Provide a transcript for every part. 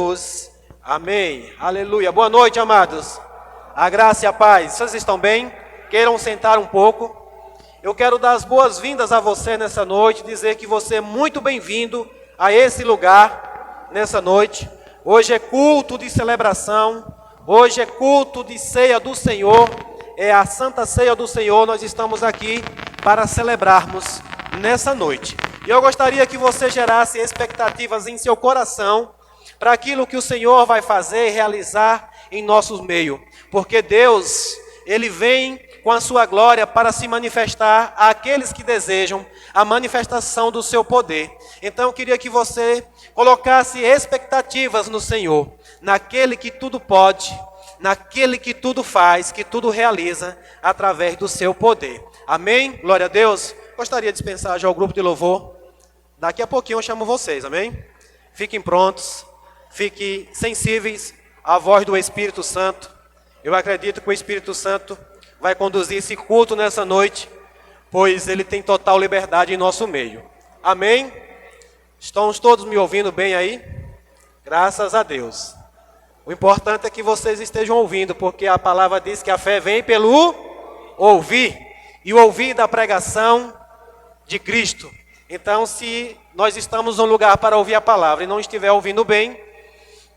Jesus. Amém. Aleluia. Boa noite, amados. A graça e a paz. Vocês estão bem? Queiram sentar um pouco. Eu quero dar as boas-vindas a você nessa noite, dizer que você é muito bem-vindo a esse lugar nessa noite. Hoje é culto de celebração, hoje é culto de ceia do Senhor, é a Santa Ceia do Senhor. Nós estamos aqui para celebrarmos nessa noite. E eu gostaria que você gerasse expectativas em seu coração para aquilo que o Senhor vai fazer e realizar em nosso meio. Porque Deus, Ele vem com a sua glória para se manifestar àqueles que desejam a manifestação do seu poder. Então eu queria que você colocasse expectativas no Senhor, naquele que tudo pode, naquele que tudo faz, que tudo realiza através do seu poder. Amém? Glória a Deus. Gostaria de dispensar já o grupo de louvor. Daqui a pouquinho eu chamo vocês, amém? Fiquem prontos, fiquem sensíveis à voz do Espírito Santo. Eu acredito que o Espírito Santo vai conduzir esse culto nessa noite, pois ele tem total liberdade em nosso meio. Amém? Estão todos me ouvindo bem aí? Graças a Deus. O importante é que vocês estejam ouvindo, porque a palavra diz que a fé vem pelo ouvir, e o ouvir da pregação de Cristo. Então, se nós estamos num lugar para ouvir a palavra e não estiver ouvindo bem,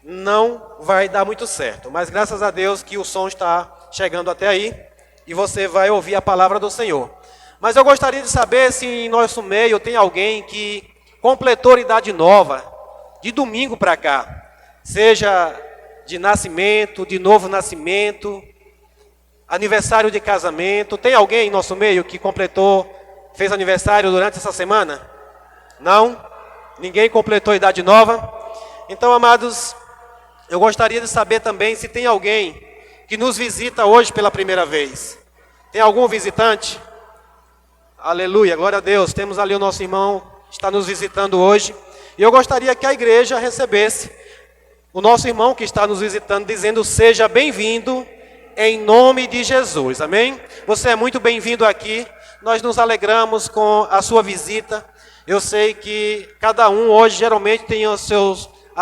não vai dar muito certo. Mas graças a Deus que o som está chegando até aí e você vai ouvir a palavra do Senhor. Mas eu gostaria de saber se em nosso meio tem alguém que completou idade nova, de domingo para cá, seja de nascimento, de novo nascimento, aniversário de casamento. Tem alguém em nosso meio que fez aniversário durante essa semana? Não? Ninguém completou idade nova? Então, amados, eu gostaria de saber também se tem alguém que nos visita hoje pela primeira vez. Tem algum visitante? Aleluia, glória a Deus. Temos ali o nosso irmão que está nos visitando hoje. E eu gostaria que a igreja recebesse o nosso irmão que está nos visitando, dizendo: seja bem-vindo em nome de Jesus. Amém? Você é muito bem-vindo aqui. Nós nos alegramos com a sua visita. Eu sei que cada um hoje geralmente tem as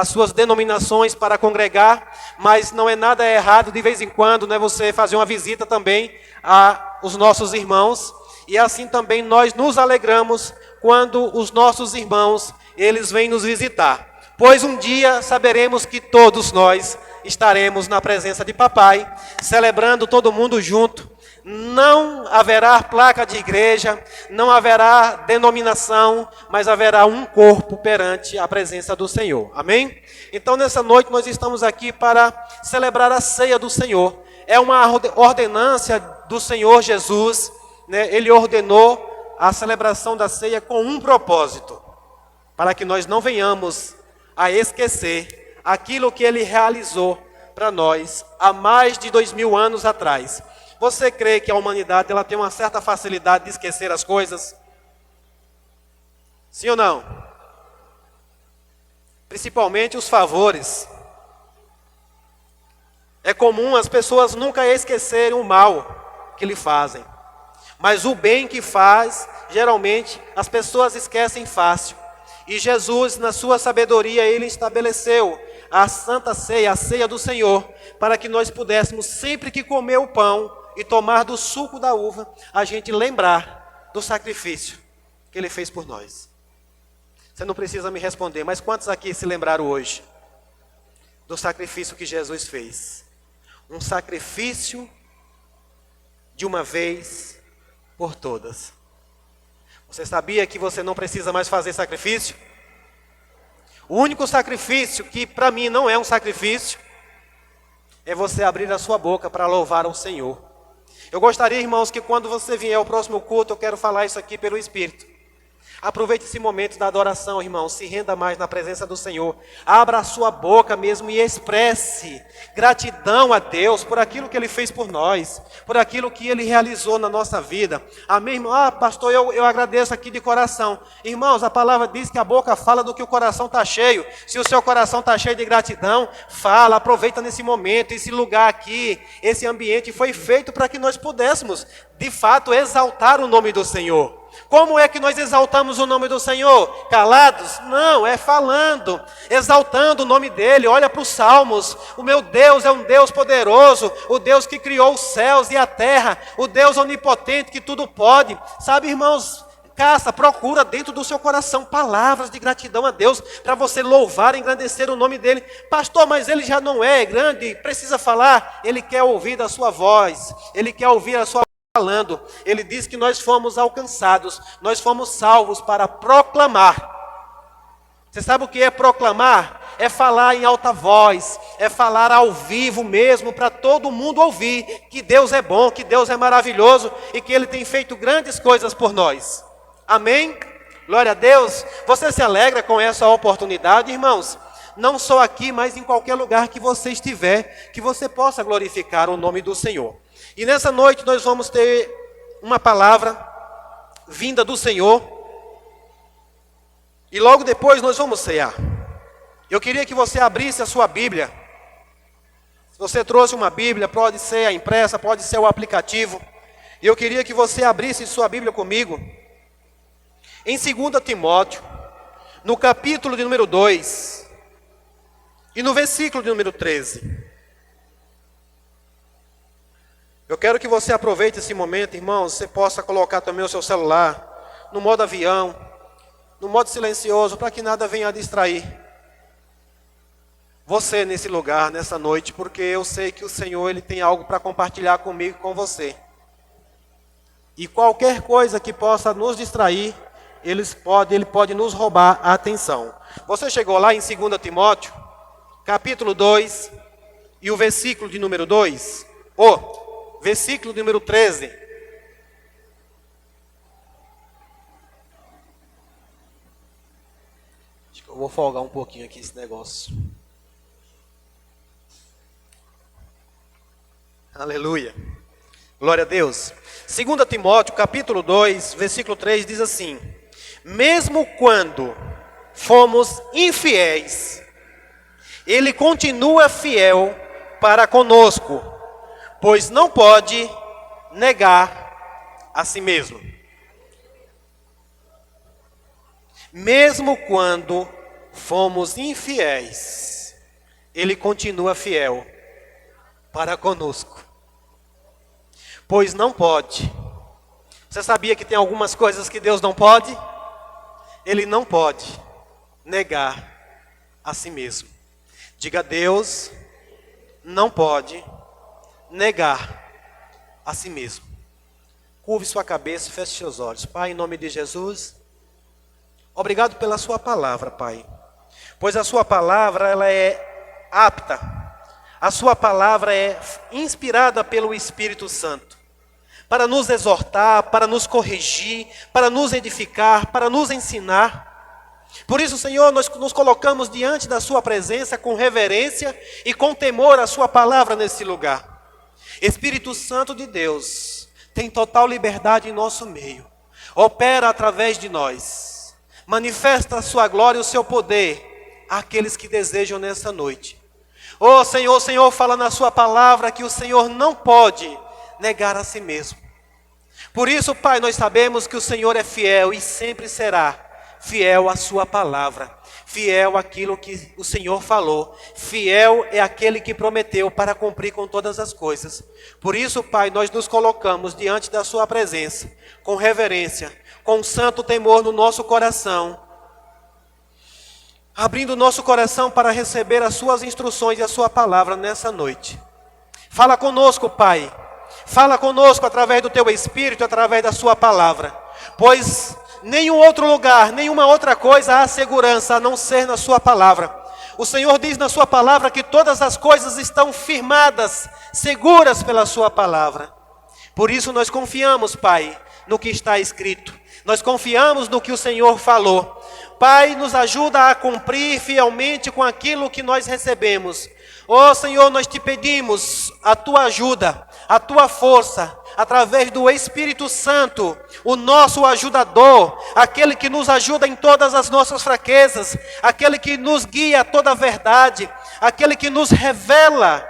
suas denominações para congregar, mas não é nada errado de vez em quando, né, você fazer uma visita também aos nossos irmãos. E assim também nós nos alegramos quando os nossos irmãos, eles vêm nos visitar. Pois um dia saberemos que todos nós estaremos na presença de Papai, celebrando todo mundo junto. Não haverá placa de igreja, não haverá denominação, mas haverá um corpo perante a presença do Senhor. Amém? Então nessa noite nós estamos aqui para celebrar a ceia do Senhor. É uma ordenância do Senhor Jesus, né? Ele ordenou a celebração da ceia com um propósito, para que nós não venhamos a esquecer aquilo que Ele realizou para nós há mais de 2000 anos atrás. Você crê que a humanidade ela tem uma certa facilidade de esquecer as coisas? Sim ou não? Principalmente os favores. É comum as pessoas nunca esquecerem o mal que lhe fazem. Mas o bem que faz, geralmente, as pessoas esquecem fácil. E Jesus, na sua sabedoria, Ele estabeleceu a Santa Ceia, a Ceia do Senhor, para que nós pudéssemos, sempre que comer o pão e tomar do suco da uva, a gente lembrar do sacrifício que Ele fez por nós. Você não precisa me responder, mas quantos aqui se lembraram hoje do sacrifício que Jesus fez? Um sacrifício de uma vez por todas. Você sabia que você não precisa mais fazer sacrifício? O único sacrifício que para mim não é um sacrifício é você abrir a sua boca para louvar ao Senhor. Eu gostaria, irmãos, que quando você vier ao próximo culto, eu quero falar isso aqui pelo Espírito. Aproveite esse momento da adoração, irmão, se renda mais na presença do Senhor. Abra a sua boca mesmo e expresse gratidão a Deus por aquilo que Ele fez por nós, por aquilo que Ele realizou na nossa vida. Amém, irmão? Pastor, eu agradeço aqui de coração. Irmãos, a palavra diz que a boca fala do que o coração está cheio. Se o seu coração está cheio de gratidão, fala, aproveita nesse momento. Esse lugar aqui, esse ambiente foi feito para que nós pudéssemos, de fato, exaltar o nome do Senhor. Como é que nós exaltamos o nome do Senhor? Calados? Não, é falando, exaltando o nome dEle. Olha para os Salmos, o meu Deus é um Deus poderoso, o Deus que criou os céus e a terra, o Deus onipotente que tudo pode. Sabe, irmãos, procura dentro do seu coração palavras de gratidão a Deus, para você louvar e engrandecer o nome dEle. Pastor, mas Ele já não é grande, precisa falar. Ele quer ouvir da sua voz, Ele quer ouvir a sua falando. Ele diz que nós fomos alcançados, nós fomos salvos para proclamar. Você sabe o que é proclamar? É falar em alta voz, é falar ao vivo mesmo, para todo mundo ouvir que Deus é bom, que Deus é maravilhoso e que Ele tem feito grandes coisas por nós. Amém? Glória a Deus. Você se alegra com essa oportunidade, irmãos? Não só aqui, mas em qualquer lugar que você estiver, que você possa glorificar o nome do Senhor. E nessa noite nós vamos ter uma palavra vinda do Senhor. E logo depois nós vamos cear. Eu queria que você abrisse a sua Bíblia. Se você trouxe uma Bíblia, pode ser a impressa, pode ser o aplicativo. E eu queria que você abrisse sua Bíblia comigo. Em 2 Timóteo, no capítulo de número 2, e no versículo de número 13. Eu quero que você aproveite esse momento, irmãos, você possa colocar também o seu celular no modo avião, no modo silencioso, para que nada venha a distrair você nesse lugar, nessa noite, porque eu sei que o Senhor Ele tem algo para compartilhar comigo e com você. E qualquer coisa que possa nos distrair, Ele pode nos roubar a atenção. Você chegou lá em 2 Timóteo, capítulo 2, e o versículo de número 2, versículo de número 13. Acho que eu vou folgar um pouquinho aqui esse negócio. Aleluia. Glória a Deus. 2 Timóteo, capítulo 2, versículo 3, diz assim: mesmo quando fomos infiéis, Ele continua fiel para conosco, pois não pode negar a si mesmo. Mesmo quando fomos infiéis, Ele continua fiel para conosco, pois não pode. Você sabia que tem algumas coisas que Deus não pode? Ele não pode negar a si mesmo. Diga: Deus não pode negar a si mesmo. Curve sua cabeça e feche seus olhos. Pai, em nome de Jesus, obrigado pela sua palavra, Pai. Pois a sua palavra, ela é apta. A sua palavra é inspirada pelo Espírito Santo, para nos exortar, para nos corrigir, para nos edificar, para nos ensinar. Por isso, Senhor, nós nos colocamos diante da sua presença com reverência e com temor à sua palavra nesse lugar. Espírito Santo de Deus, tem total liberdade em nosso meio. Opera através de nós. Manifesta a sua glória e o seu poder àqueles que desejam nessa noite. Oh Senhor, o Senhor fala na sua palavra que o Senhor não pode negar a si mesmo. Por isso, Pai, nós sabemos que o Senhor é fiel e sempre será fiel à sua palavra. Fiel àquilo que o Senhor falou. Fiel é aquele que prometeu para cumprir com todas as coisas. Por isso, Pai, nós nos colocamos diante da sua presença, com reverência, com santo temor no nosso coração, abrindo o nosso coração para receber as suas instruções e a sua palavra nessa noite. Fala conosco, Pai. Fala conosco através do teu Espírito, através da sua palavra. Pois nenhum outro lugar, nenhuma outra coisa há segurança a não ser na sua palavra. O Senhor diz na sua palavra que todas as coisas estão firmadas, seguras pela sua palavra. Por isso nós confiamos, Pai, no que está escrito. Nós confiamos no que o Senhor falou. Pai, nos ajuda a cumprir fielmente com aquilo que nós recebemos. Ó Senhor, nós te pedimos a tua ajuda, a tua força, através do Espírito Santo, o nosso ajudador, aquele que nos ajuda em todas as nossas fraquezas, aquele que nos guia a toda a verdade, aquele que nos revela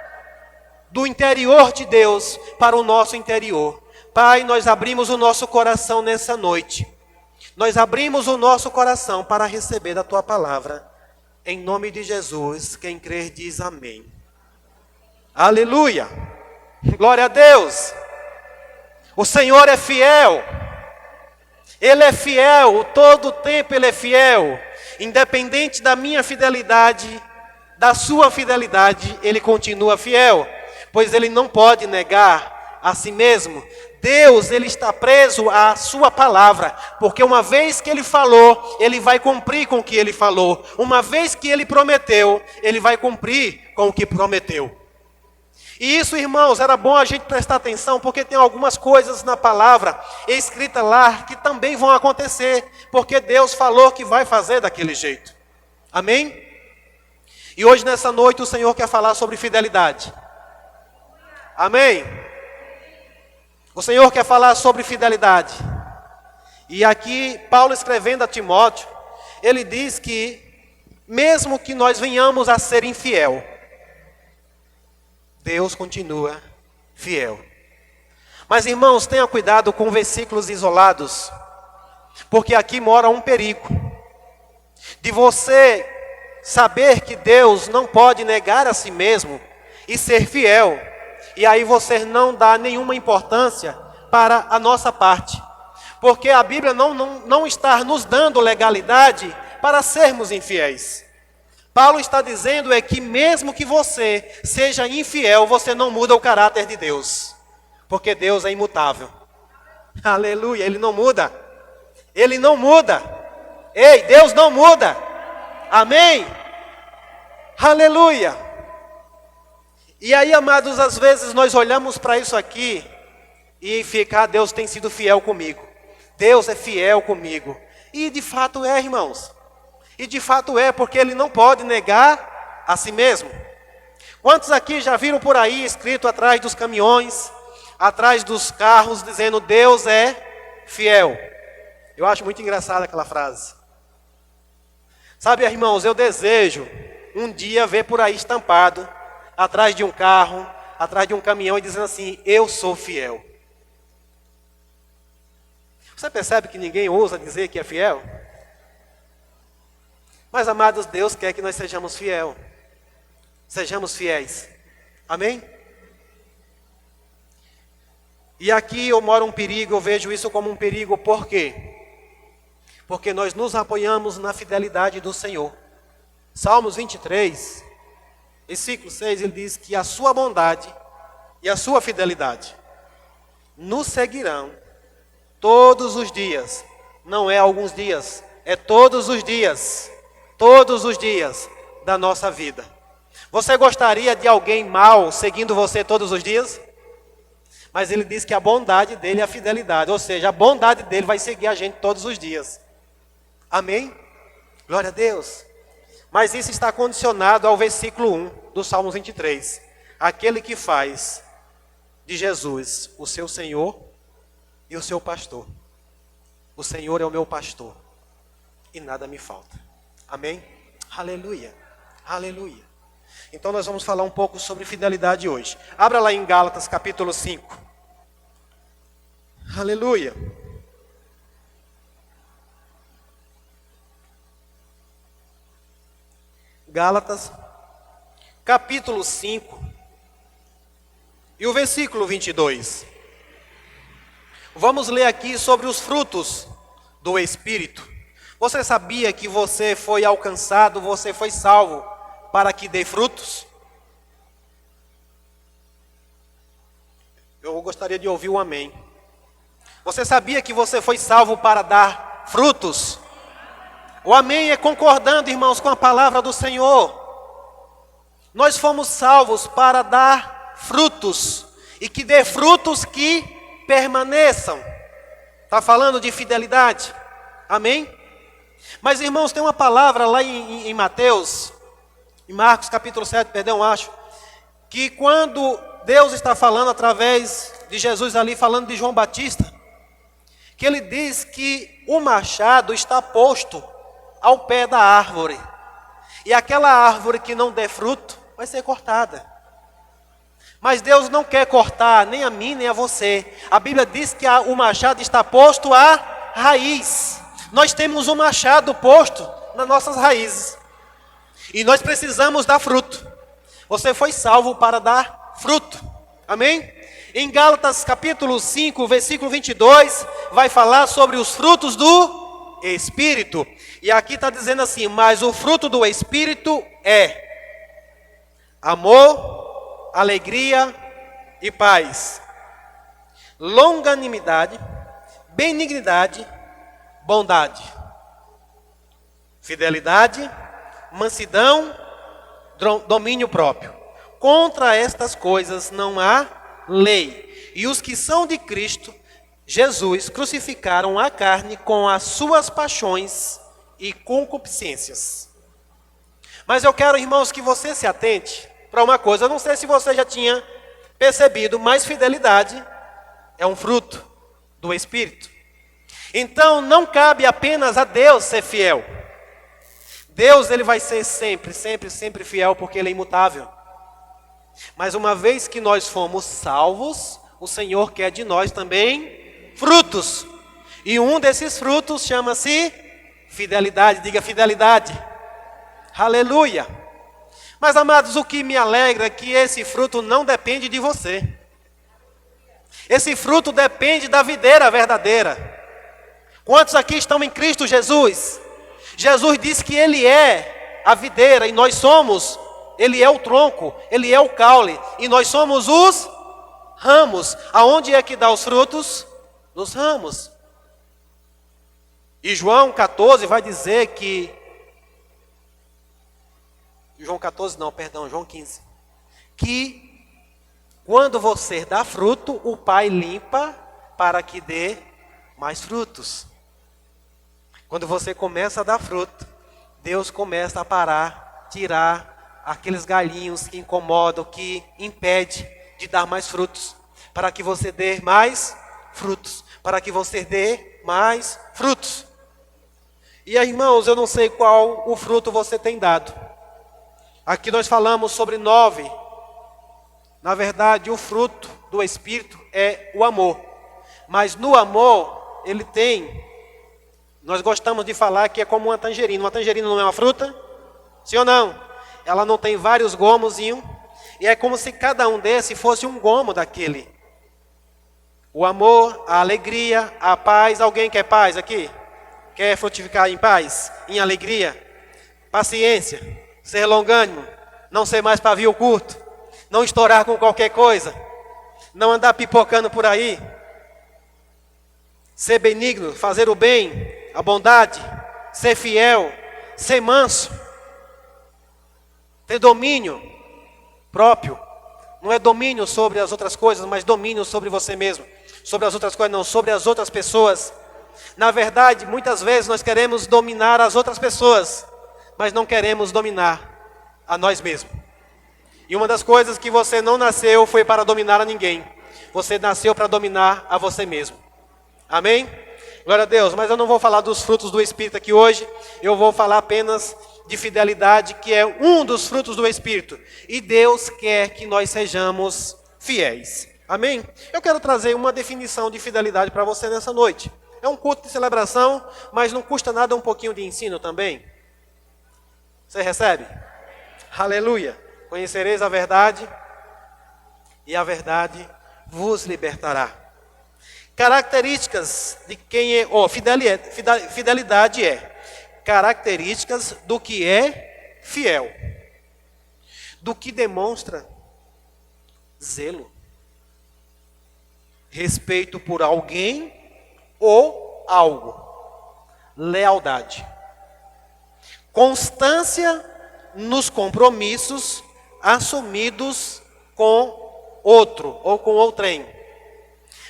do interior de Deus para o nosso interior. Pai, nós abrimos o nosso coração nessa noite. Nós abrimos o nosso coração para receber da tua palavra. Em nome de Jesus, quem crer diz amém. Aleluia! Glória a Deus! O Senhor é fiel. Ele é fiel, todo o tempo Ele é fiel. Independente da minha fidelidade, da sua fidelidade, Ele continua fiel. Pois Ele não pode negar a si mesmo. Deus, Ele está preso à sua palavra. Porque uma vez que Ele falou, Ele vai cumprir com o que Ele falou. Uma vez que Ele prometeu, Ele vai cumprir com o que prometeu. E isso, irmãos, era bom a gente prestar atenção, porque tem algumas coisas na palavra escrita lá que também vão acontecer, porque Deus falou que vai fazer daquele jeito. Amém? E hoje, nessa noite, o Senhor quer falar sobre fidelidade. Amém? O Senhor quer falar sobre fidelidade. E aqui, Paulo escrevendo a Timóteo, ele diz que, mesmo que nós venhamos a ser infiel, Deus continua fiel. Mas, irmãos, tenha cuidado com versículos isolados, porque aqui mora um perigo de você saber que Deus não pode negar a si mesmo e ser fiel, e aí você não dá nenhuma importância para a nossa parte, porque a Bíblia não está nos dando legalidade para sermos infiéis. Paulo está dizendo é que mesmo que você seja infiel, você não muda o caráter de Deus. Porque Deus é imutável. Aleluia, Ele não muda. Ele não muda. Ei, Deus não muda. Amém? Aleluia. E aí, amados, às vezes nós olhamos para isso aqui e fica, Deus tem sido fiel comigo. Deus é fiel comigo. E de fato é, irmãos. E de fato é, porque Ele não pode negar a si mesmo. Quantos aqui já viram por aí escrito atrás dos caminhões, atrás dos carros, dizendo Deus é fiel? Eu acho muito engraçada aquela frase. Sabe, irmãos, eu desejo um dia ver por aí estampado, atrás de um carro, atrás de um caminhão, e dizendo assim, eu sou fiel. Você percebe que ninguém ousa dizer que é fiel? Mas, amados, Deus quer que nós sejamos fiel. Sejamos fiéis. Amém? E aqui eu moro um perigo, eu vejo isso como um perigo, por quê? Porque nós nos apoiamos na fidelidade do Senhor. Salmos 23, versículo 6, ele diz que a sua bondade e a sua fidelidade nos seguirão todos os dias. Não é alguns dias, é todos os dias. Todos os dias da nossa vida. Você gostaria de alguém mau seguindo você todos os dias? Mas ele diz que a bondade dele é a fidelidade. Ou seja, a bondade dele vai seguir a gente todos os dias. Amém? Glória a Deus. Mas isso está condicionado ao versículo 1 do Salmos 23. Aquele que faz de Jesus o seu Senhor e o seu pastor. O Senhor é o meu pastor e nada me falta. Amém? Aleluia. Aleluia. Então nós vamos falar um pouco sobre fidelidade hoje. Abra lá em Gálatas capítulo 5. Aleluia. Gálatas capítulo 5 e o versículo 22. Vamos ler aqui sobre os frutos do Espírito. Você sabia que você foi alcançado, você foi salvo para que dê frutos? Eu gostaria de ouvir um amém. Você sabia que você foi salvo para dar frutos? O amém é concordando, irmãos, com a palavra do Senhor. Nós fomos salvos para dar frutos, e que dê frutos que permaneçam. Está falando de fidelidade? Amém? Mas, irmãos, tem uma palavra lá em Mateus, em Marcos capítulo 7, acho, que quando Deus está falando através de Jesus ali, falando de João Batista, que ele diz que o machado está posto ao pé da árvore, e aquela árvore que não der fruto, vai ser cortada. Mas Deus não quer cortar nem a mim, nem a você. A Bíblia diz que o machado está posto à raiz. Nós temos um machado posto nas nossas raízes. E nós precisamos dar fruto. Você foi salvo para dar fruto. Amém? Em Gálatas capítulo 5, versículo 22, vai falar sobre os frutos do Espírito. E aqui está dizendo assim: mas o fruto do Espírito é amor, alegria e paz, longanimidade, benignidade, bondade, fidelidade, mansidão, domínio próprio. Contra estas coisas não há lei. E os que são de Cristo Jesus crucificaram a carne com as suas paixões e concupiscências. Mas eu quero, irmãos, que você se atente para uma coisa. Eu não sei se você já tinha percebido, mas fidelidade é um fruto do Espírito. Então não cabe apenas a Deus ser fiel. Deus, ele vai ser sempre, sempre, sempre fiel, porque ele é imutável. Mas uma vez que nós fomos salvos, o Senhor quer de nós também frutos. E um desses frutos chama-se fidelidade. Diga fidelidade. Aleluia. Mas, amados, o que me alegra é que esse fruto não depende de você. Esse fruto depende da videira verdadeira. Quantos aqui estão em Cristo Jesus? Jesus disse que Ele é a videira e nós somos, Ele é o tronco, Ele é o caule e nós somos os ramos. Aonde é que dá os frutos? Nos ramos. E João 14 vai dizer que... João 15. Que quando você dá fruto, o Pai limpa para que dê mais frutos. Quando você começa a dar fruto, Deus começa a parar, tirar aqueles galhinhos que incomodam, que impede de dar mais frutos, para que você dê mais frutos, para que você dê mais frutos. E aí, irmãos, eu não sei qual o fruto você tem dado. Aqui nós falamos sobre 9. Na verdade, o fruto do Espírito é o amor. Mas no amor, ele tem... Nós gostamos de falar que é como uma tangerina. Uma tangerina não é uma fruta? Sim ou não? Ela não tem vários gomozinhos. E é como se cada um desse fosse um gomo daquele. O amor, a alegria, a paz. Alguém quer paz aqui? Quer frutificar em paz? Em alegria? Paciência. Ser longânimo. Não ser mais pavio curto. Não estourar com qualquer coisa. Não andar pipocando por aí. Ser benigno, fazer o bem, a bondade, ser fiel, ser manso, ter domínio próprio. Não é domínio sobre as outras coisas, mas domínio sobre você mesmo. Sobre as outras coisas não, sobre as outras pessoas. Na verdade, muitas vezes nós queremos dominar as outras pessoas, mas não queremos dominar a nós mesmos. E uma das coisas que você não nasceu foi para dominar a ninguém. Você nasceu para dominar a você mesmo. Amém? Glória a Deus. Mas eu não vou falar dos frutos do Espírito aqui hoje. Eu vou falar apenas de fidelidade, que é um dos frutos do Espírito. E Deus quer que nós sejamos fiéis. Amém? Eu quero trazer uma definição de fidelidade para você nessa noite. É um culto de celebração, mas não custa nada um pouquinho de ensino também. Você recebe? Aleluia. Conhecereis a verdade, e a verdade vos libertará. Características de quem é, fidelidade é características do que é fiel, do que demonstra zelo, respeito por alguém ou algo, lealdade, constância nos compromissos assumidos com outro ou com outrem.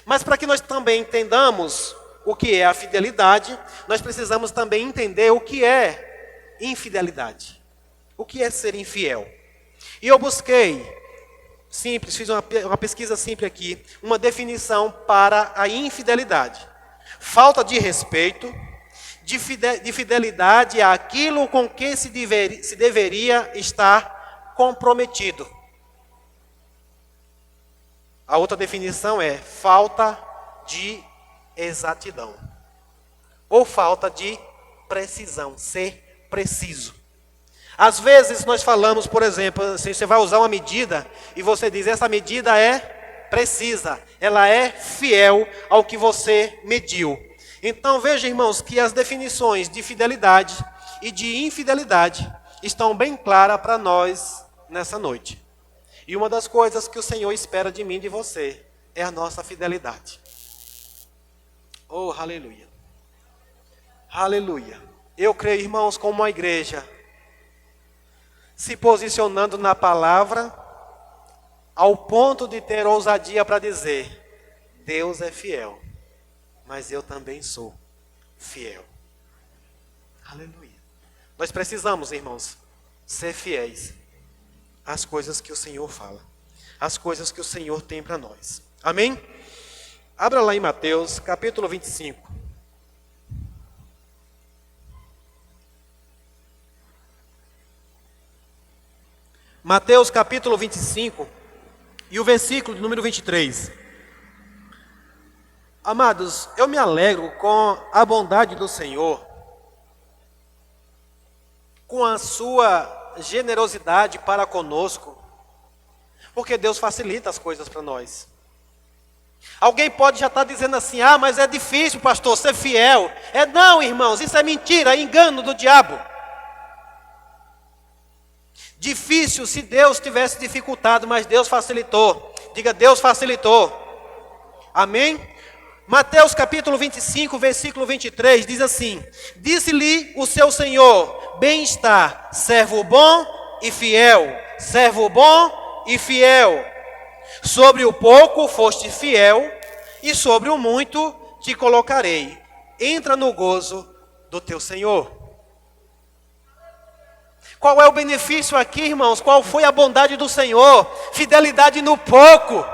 Mas para que nós também entendamos o que é a fidelidade, nós precisamos também entender o que é infidelidade. O que é ser infiel? E eu busquei, simples, fiz uma pesquisa simples aqui, uma definição para a infidelidade. Falta de respeito, de fidelidade àquilo com que se deveria estar comprometido. A outra definição é falta de exatidão. ou falta de precisão, ser preciso. Às vezes nós falamos, por exemplo, assim, você vai usar uma medida e você diz, essa medida é precisa, ela é fiel ao que você mediu. Então veja, irmãos, que as definições de fidelidade e de infidelidade estão bem claras para nós nessa noite. E uma das coisas que o Senhor espera de mim e de você é a nossa fidelidade. Oh, aleluia. Aleluia. Eu creio, irmãos, como uma igreja se posicionando na palavra ao ponto de ter ousadia para dizer, Deus é fiel, mas eu também sou fiel. Aleluia. Nós precisamos, irmãos, ser fiéis às coisas que o Senhor fala, às coisas que o Senhor tem para nós. Amém? Abra lá em Mateus, capítulo 25. Mateus, capítulo 25, e o versículo de número 23. Amados, eu me alegro com a bondade do Senhor, com a sua generosidade para conosco, porque Deus facilita as coisas para nós. Alguém pode já estar dizendo assim, mas é difícil, pastor, ser fiel. Não, irmãos, isso é mentira, é engano do diabo. Difícil se Deus tivesse dificultado, mas Deus facilitou. Diga, Deus facilitou. Amém? Mateus capítulo 25, versículo 23, diz assim, disse-lhe o seu Senhor, bem está, servo bom e fiel, servo bom e fiel. Sobre o pouco foste fiel, e sobre o muito te colocarei. Entra no gozo do teu Senhor. Qual é o benefício aqui, irmãos? Qual foi a bondade do Senhor? Fidelidade no pouco.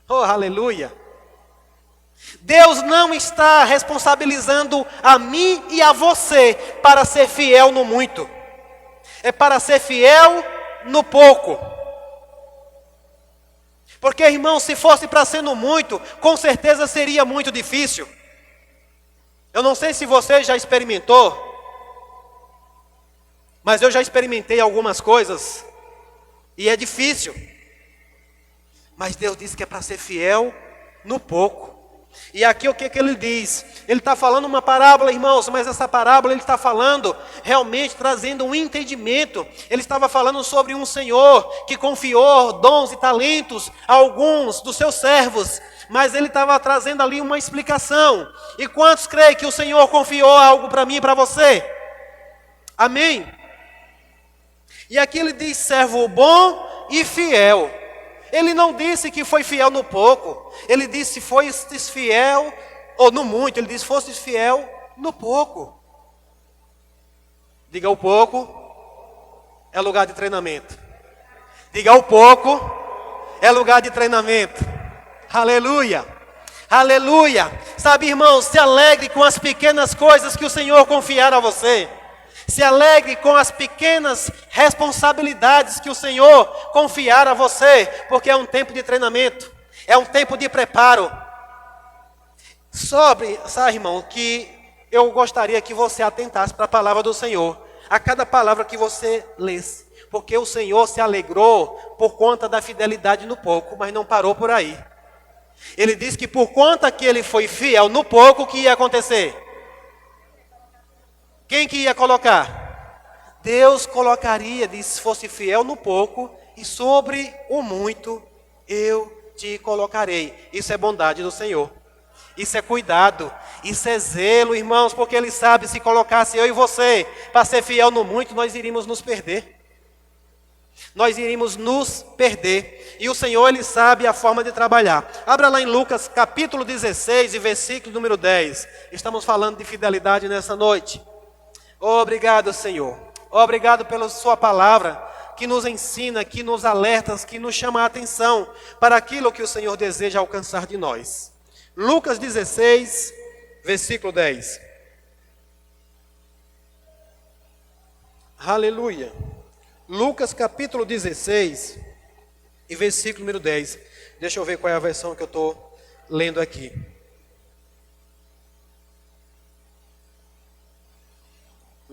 Oh, aleluia. Deus não está responsabilizando a mim e a você para ser fiel no muito. É para ser fiel no pouco. Porque, irmão, se fosse para ser no muito, com certeza seria muito difícil. Eu não sei se você já experimentou, mas eu já experimentei algumas coisas e é difícil. Mas Deus disse que é para ser fiel no pouco. E aqui o que ele diz? Ele está falando uma parábola, irmãos, mas essa parábola ele está falando realmente trazendo um entendimento. Ele estava falando sobre um Senhor que confiou dons e talentos a alguns dos seus servos, mas ele estava trazendo ali uma explicação. E quantos creem que o Senhor confiou algo para mim e para você? Amém? E aqui ele diz servo bom e fiel. Ele não disse que foi fiel no pouco. Ele disse fostes fiel, ou no muito. Ele disse fostes fiel no pouco. Diga o pouco é lugar de treinamento. Diga o pouco é lugar de treinamento. Aleluia. Aleluia. Sabe, irmãos, se alegre com as pequenas coisas que o Senhor confiar a você. Se alegre com as pequenas responsabilidades que o Senhor confiar a você, porque é um tempo de treinamento, é um tempo de preparo. Sabe, irmão, que eu gostaria que você atentasse para a palavra do Senhor, a cada palavra que você lesse, porque o Senhor se alegrou por conta da fidelidade no pouco, mas não parou por aí. Ele disse que por conta que ele foi fiel no pouco, o que ia acontecer? Quem que ia colocar? Deus colocaria, disse, se fosse fiel no pouco, e sobre o muito eu te colocarei. Isso é bondade do Senhor. Isso é cuidado. Isso é zelo, irmãos, porque Ele sabe, se colocasse eu e você para ser fiel no muito, nós iríamos nos perder. Nós iríamos nos perder. E o Senhor, Ele sabe a forma de trabalhar. Abra lá em Lucas capítulo 16 e versículo número 10. Estamos falando de fidelidade nessa noite. Obrigado, Senhor. Obrigado pela sua palavra, que nos ensina, que nos alerta, que nos chama a atenção para aquilo que o Senhor deseja alcançar de nós. Lucas 16, versículo 10. Aleluia. Lucas capítulo 16 e versículo número 10. Deixa eu ver qual é a versão que eu estou lendo aqui.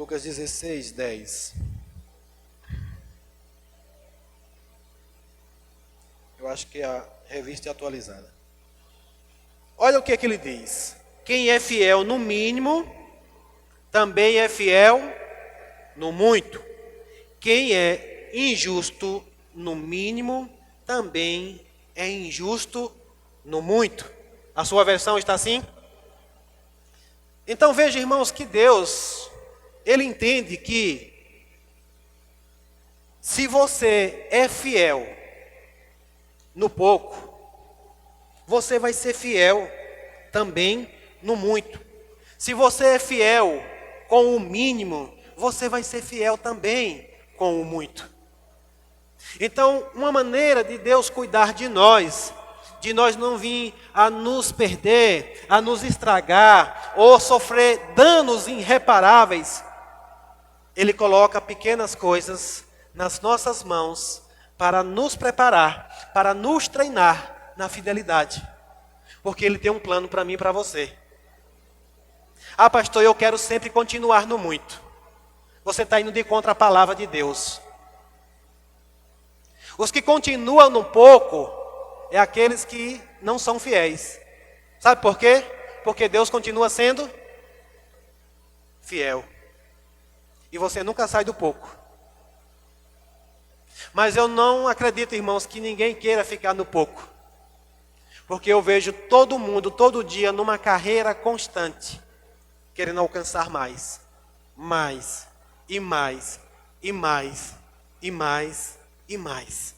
Lucas 16, 10. Eu acho que a revista é atualizada. Olha o que é que ele diz. Quem é fiel no mínimo, também é fiel no muito. Quem é injusto no mínimo, também é injusto no muito. A sua versão está assim? Então veja, irmãos, que Deus, Ele entende que se você é fiel no pouco, você vai ser fiel também no muito. Se você é fiel com o mínimo, você vai ser fiel também com o muito. Então, uma maneira de Deus cuidar de nós não vir a nos perder, a nos estragar ou sofrer danos irreparáveis, Ele coloca pequenas coisas nas nossas mãos para nos preparar, para nos treinar na fidelidade. Porque Ele tem um plano para mim e para você. Ah, pastor, eu quero sempre continuar no muito. Você está indo de contra a palavra de Deus. Os que continuam no pouco é aqueles que não são fiéis. Sabe por quê? Porque Deus continua sendo fiel. E você nunca sai do pouco. Mas eu não acredito, irmãos, que ninguém queira ficar no pouco. Porque eu vejo todo mundo, todo dia, numa carreira constante, querendo alcançar mais, mais, e mais, e mais, e mais, e mais.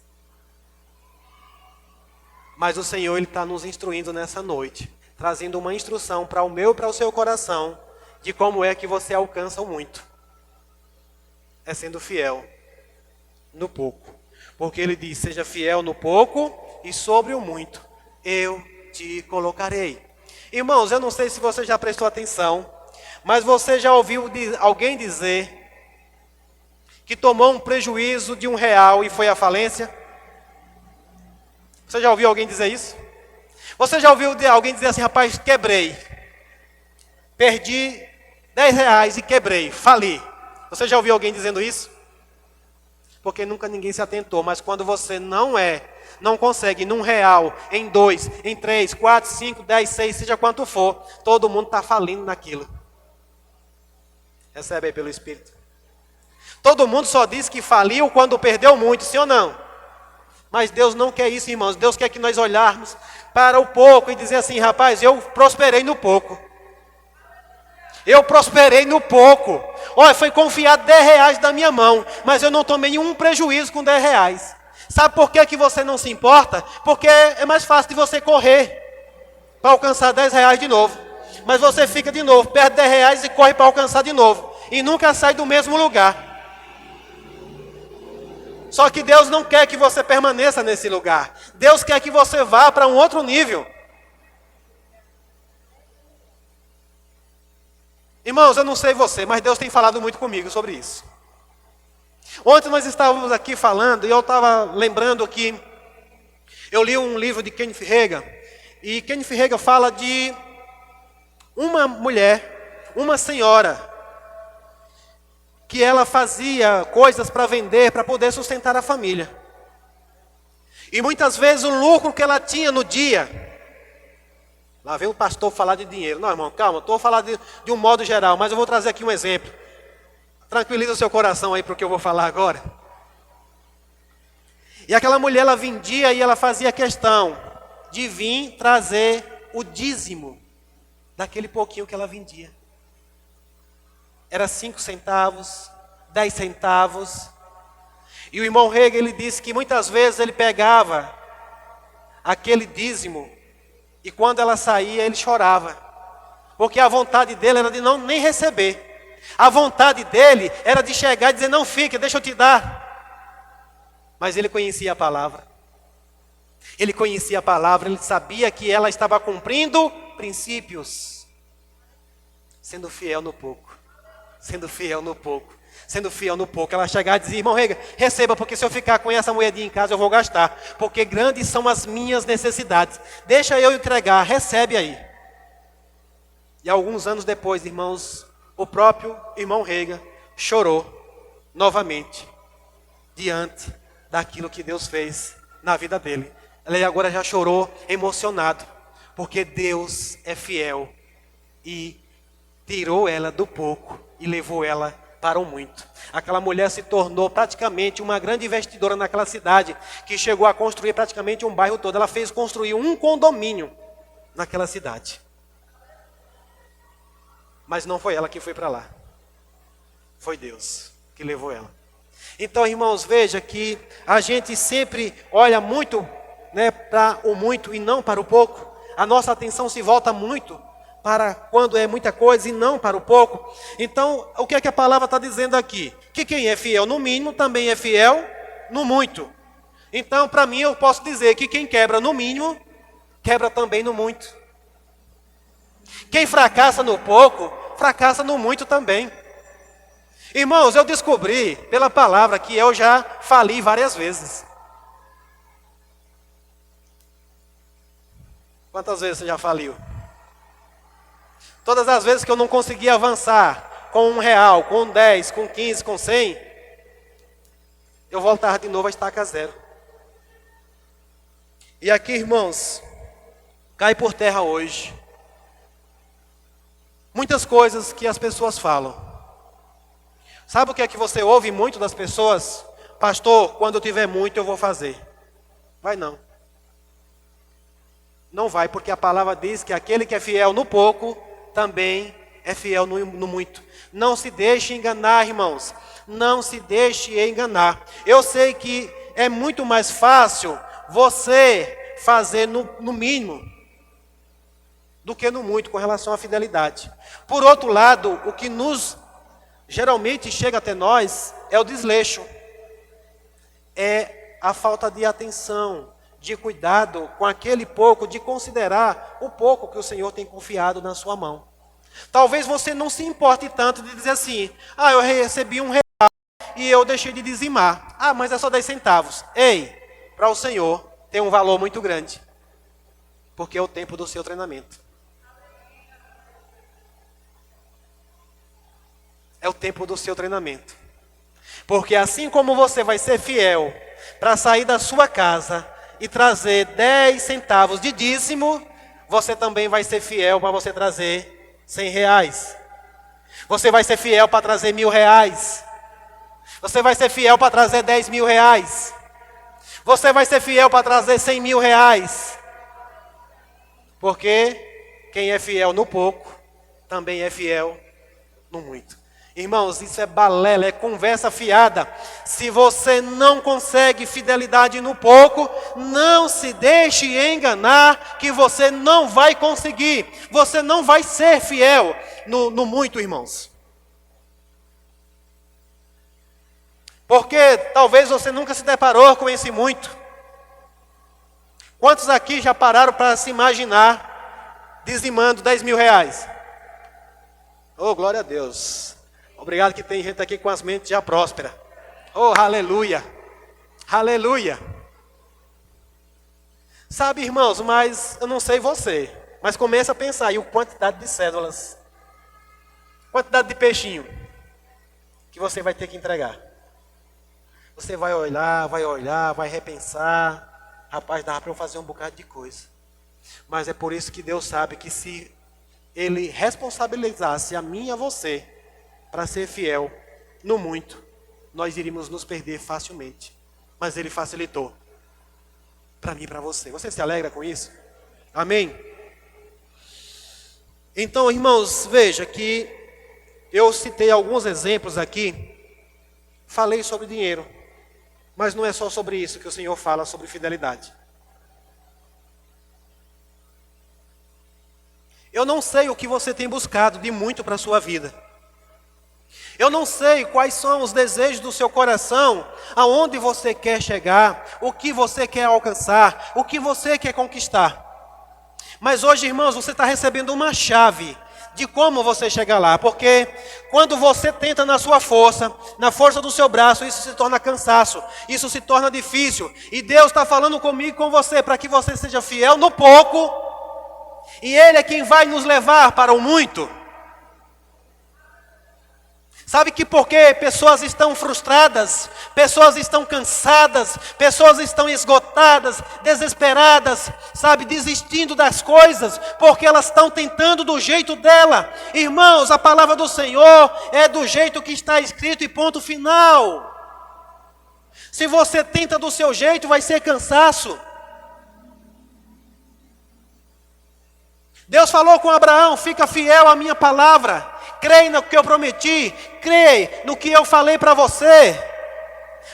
Mas o Senhor, Ele está nos instruindo nessa noite, trazendo uma instrução para o meu e para o seu coração, de como é que você alcança o muito. É sendo fiel no pouco. Porque Ele diz, seja fiel no pouco e sobre o muito eu te colocarei. Irmãos, eu não sei se você já prestou atenção, mas você já ouviu alguém dizer que tomou um prejuízo de R$1 e foi à falência? Você já ouviu alguém dizer isso? Você já ouviu alguém dizer assim, rapaz, quebrei. Perdi R$10 e quebrei, fali. Você já ouviu alguém dizendo isso? Porque nunca ninguém se atentou, mas quando você não consegue num R$1, em 2, em 3, 4, 5, 10, 6, seja quanto for, todo mundo está falindo naquilo. Recebe aí pelo Espírito. Todo mundo só diz que faliu quando perdeu muito, sim ou não? Mas Deus não quer isso, irmãos. Deus quer que nós olharmos para o pouco e dizer assim, rapaz, eu prosperei no pouco. Eu prosperei no pouco. Olha, foi confiado R$10 da minha mão, mas eu não tomei nenhum prejuízo com R$10. Sabe por que você não se importa? Porque é mais fácil de você correr para alcançar R$10 de novo. Mas você fica de novo, perde R$10 e corre para alcançar de novo. E nunca sai do mesmo lugar. Só que Deus não quer que você permaneça nesse lugar. Deus quer que você vá para um outro nível. Irmãos, eu não sei você, mas Deus tem falado muito comigo sobre isso. Ontem nós estávamos aqui falando, e eu estava lembrando que eu li um livro de Kenneth Hagin, e Kenneth Hagin fala de uma mulher, uma senhora, que ela fazia coisas para vender, para poder sustentar a família. E muitas vezes o lucro que ela tinha no dia... Lá vem o pastor falar de dinheiro. Não, irmão, calma, estou falando de um modo geral, mas eu vou trazer aqui um exemplo. Tranquiliza o seu coração aí para o que eu vou falar agora. E aquela mulher, ela vendia e ela fazia questão de vir trazer o dízimo daquele pouquinho que ela vendia. Era 5 centavos, 10 centavos. E o irmão Hagin, ele disse que muitas vezes ele pegava aquele dízimo e quando ela saía, ele chorava. Porque a vontade dele era de não nem receber. A vontade dele era de chegar e dizer, não fica, deixa eu te dar. Mas ele conhecia a palavra. Ele conhecia a palavra, ele sabia que ela estava cumprindo princípios. Sendo fiel no pouco. Sendo fiel no pouco. Sendo fiel no pouco. Ela chegava e dizia, irmão Hagin, receba, porque se eu ficar com essa moedinha em casa, eu vou gastar. Porque grandes são as minhas necessidades. Deixa eu entregar, recebe aí. E alguns anos depois, irmãos, o próprio irmão Hagin chorou novamente diante daquilo que Deus fez na vida dele. Ele agora já chorou emocionado, porque Deus é fiel e tirou ela do pouco e levou ela para o muito. Aquela mulher se tornou praticamente uma grande investidora naquela cidade, que chegou a construir praticamente um bairro todo. Ela fez construir um condomínio naquela cidade. Mas não foi ela que foi para lá. Foi Deus que levou ela. Então, irmãos, veja que a gente sempre olha muito, para o muito e não para o pouco. A nossa atenção se volta muito para quando é muita coisa e não para o pouco. Então, o que é que a palavra está dizendo aqui? Que quem é fiel no mínimo também é fiel no muito. Então, para mim, eu posso dizer que quem quebra no mínimo, quebra também no muito. Quem fracassa no pouco, fracassa no muito também. Irmãos, eu descobri pela palavra que eu já fali várias vezes. Quantas vezes você já faliu? Todas as vezes que eu não conseguia avançar com R$1, com 10, com 15, com 100, eu voltava de novo a estaca zero. E aqui, irmãos, cai por terra hoje muitas coisas que as pessoas falam. Sabe o que é que você ouve muito das pessoas? Pastor, quando eu tiver muito eu vou fazer. Vai não. Não vai, porque a palavra diz que aquele que é fiel no pouco, também é fiel no muito. Não se deixe enganar, irmãos. Não se deixe enganar. Eu sei que é muito mais fácil você fazer no mínimo do que no muito com relação à fidelidade. Por outro lado, o que geralmente chega até nós é o desleixo. É a falta de atenção, de cuidado com aquele pouco, de considerar o pouco que o Senhor tem confiado na sua mão. Talvez você não se importe tanto de dizer assim, eu recebi R$1 e eu deixei de dizimar. Mas é só 10 centavos. Ei, para o Senhor tem um valor muito grande, porque é o tempo do seu treinamento. É o tempo do seu treinamento. Porque assim como você vai ser fiel para sair da sua casa e trazer 10 centavos de dízimo, você também vai ser fiel para você trazer R$100. Você vai ser fiel para trazer R$1.000. Você vai ser fiel para trazer R$10.000. Você vai ser fiel para trazer R$100.000. Porque quem é fiel no pouco, também é fiel no muito. Irmãos, isso é balela, é conversa fiada. Se você não consegue fidelidade no pouco, não se deixe enganar que você não vai conseguir. Você não vai ser fiel no muito, irmãos. Porque talvez você nunca se deparou com esse muito. Quantos aqui já pararam para se imaginar dizimando R$10.000? Oh, glória a Deus. Obrigado que tem gente aqui com as mentes já prósperas. Oh, aleluia. Aleluia. Sabe, irmãos, mas eu não sei você, mas começa a pensar aí a quantidade de cédulas, quantidade de peixinho que você vai ter que entregar. Você vai olhar, vai repensar. Rapaz, dava para eu fazer um bocado de coisa. Mas é por isso que Deus sabe que se Ele responsabilizasse a mim e a você para ser fiel no muito, nós iríamos nos perder facilmente. Mas Ele facilitou para mim e para você. Você se alegra com isso? Amém? Então, irmãos, veja que eu citei alguns exemplos aqui. Falei sobre dinheiro. Mas não é só sobre isso que o Senhor fala, sobre fidelidade. Eu não sei o que você tem buscado de muito para a sua vida. Eu não sei quais são os desejos do seu coração, aonde você quer chegar, o que você quer alcançar, o que você quer conquistar. Mas hoje, irmãos, você está recebendo uma chave de como você chegar lá. Porque quando você tenta na sua força, na força do seu braço, isso se torna cansaço, isso se torna difícil. E Deus está falando comigo e com você, para que você seja fiel no pouco, e Ele é quem vai nos levar para o muito. Sabe que porque pessoas estão frustradas, pessoas estão cansadas, pessoas estão esgotadas, desesperadas, sabe, desistindo das coisas, porque elas estão tentando do jeito dela. Irmãos, a palavra do Senhor é do jeito que está escrito e ponto final. Se você tenta do seu jeito, vai ser cansaço. Deus falou com Abraão: fica fiel à minha palavra. Creia no que eu prometi, creia no que eu falei para você.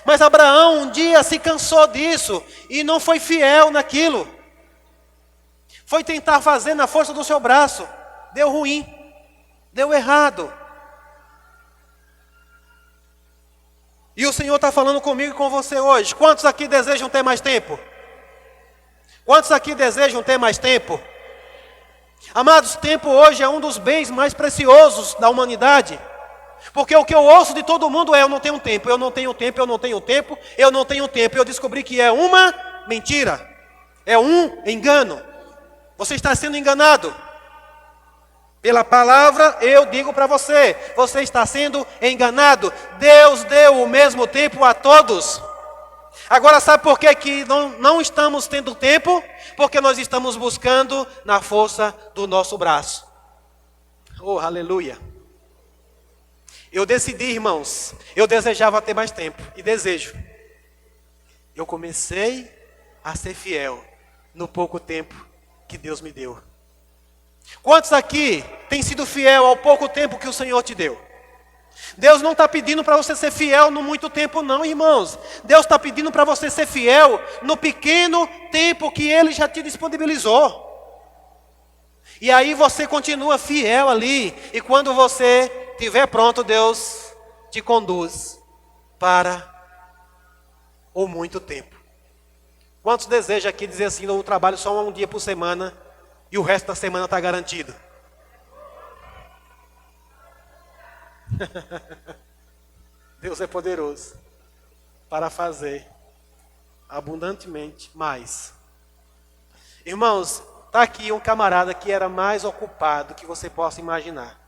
Mas Abraão um dia se cansou disso e não foi fiel naquilo. Foi tentar fazer na força do seu braço. Deu ruim, deu errado. E o Senhor está falando comigo e com você hoje. Quantos aqui desejam ter mais tempo? Quantos aqui desejam ter mais tempo? Amados, tempo hoje é um dos bens mais preciosos da humanidade. Porque o que eu ouço de todo mundo é: eu não tenho tempo, eu não tenho tempo, eu não tenho tempo, eu não tenho tempo. Eu descobri que é uma mentira, é um engano. Você está sendo enganado. Pela palavra eu digo para você, você está sendo enganado. Deus deu o mesmo tempo a todos. Agora sabe por que não estamos tendo tempo? Porque nós estamos buscando na força do nosso braço. Oh, aleluia. Eu decidi, irmãos, eu desejava ter mais tempo e desejo. Eu comecei a ser fiel no pouco tempo que Deus me deu. Quantos aqui têm sido fiel ao pouco tempo que o Senhor te deu? Deus não está pedindo para você ser fiel no muito tempo não, irmãos. Deus está pedindo para você ser fiel no pequeno tempo que Ele já te disponibilizou. E aí você continua fiel ali. E quando você estiver pronto, Deus te conduz para o muito tempo. Quantos desejam aqui dizer assim: eu trabalho só um dia por semana e o resto da semana está garantido? Deus é poderoso para fazer abundantemente mais. Irmãos, está aqui um camarada que era mais ocupado que você possa imaginar.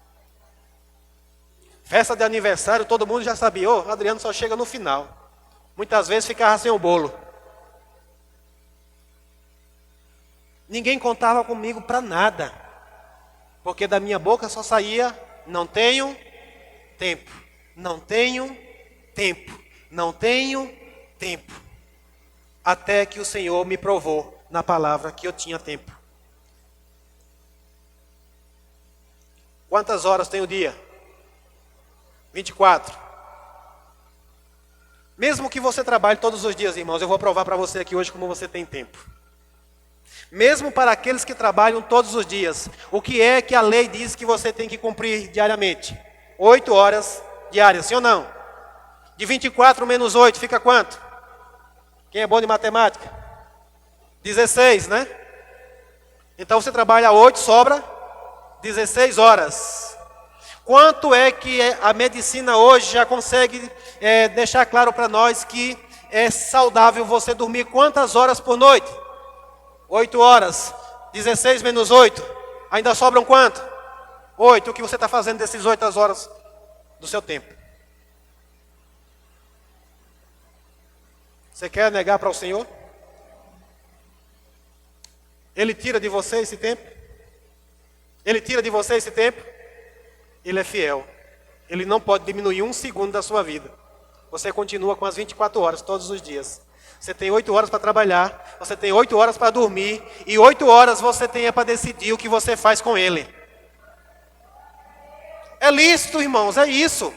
Festa de aniversário, todo mundo já sabia: ô, Adriano só chega no final. Muitas vezes ficava sem o bolo. Ninguém contava comigo para nada, porque da minha boca só saía: não tenho tempo, não tenho tempo, não tenho tempo. Até que o Senhor me provou na palavra que eu tinha tempo. Quantas horas tem o dia? 24. Mesmo que você trabalhe todos os dias, irmãos, eu vou provar para você aqui hoje como você tem tempo. Mesmo para aqueles que trabalham todos os dias, o que é que a lei diz que você tem que cumprir diariamente? 8 horas diárias, sim ou não? De 24 menos 8 fica quanto? Quem é bom de matemática? 16, né? Então você trabalha 8, sobra 16 horas. Quanto é que a medicina hoje já consegue deixar claro para nós que é saudável você dormir quantas horas por noite? 8 horas. 16 menos 8, ainda sobram quanto? 8. O que você está fazendo dessas 8 horas do seu tempo? Você quer negar para o Senhor? Ele tira de você esse tempo? Ele tira de você esse tempo? Ele é fiel. Ele não pode diminuir um segundo da sua vida. Você continua com as 24 horas todos os dias. Você tem 8 horas para trabalhar, você tem 8 horas para dormir, e 8 horas você tem para decidir o que você faz com ele. É lícito, irmãos, é isso.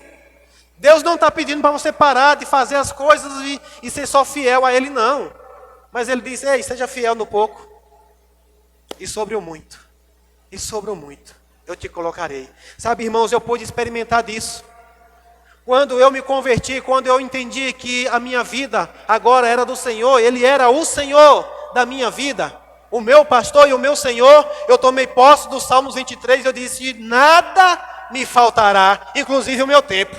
Deus não está pedindo para você parar de fazer as coisas e ser só fiel a Ele, não. Mas Ele diz: ei, seja fiel no pouco, e sobre o muito, e sobre o muito, eu te colocarei. Sabe, irmãos, eu pude experimentar disso. Quando eu me converti, quando eu entendi que a minha vida agora era do Senhor, Ele era o Senhor da minha vida, o meu pastor e o meu Senhor, eu tomei posse do Salmos 23, eu disse: nada me faltará, inclusive o meu tempo.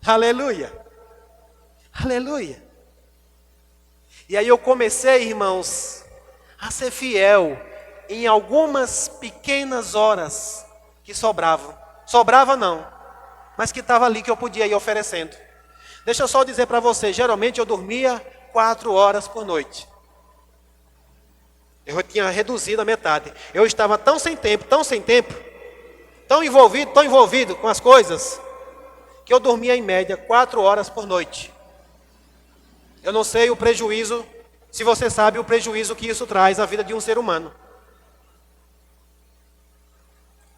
Aleluia, aleluia. E aí eu comecei, irmãos, a ser fiel em algumas pequenas horas que sobravam. Sobrava não. mas que estava ali, que eu podia ir oferecendo. Deixa eu só dizer para você, geralmente eu dormia 4 horas por noite. Eu tinha reduzido a metade. Eu estava tão sem tempo, tão envolvido com as coisas, que eu dormia em média 4 horas por noite. Eu não sei o prejuízo, se você sabe o prejuízo que isso traz à vida de um ser humano.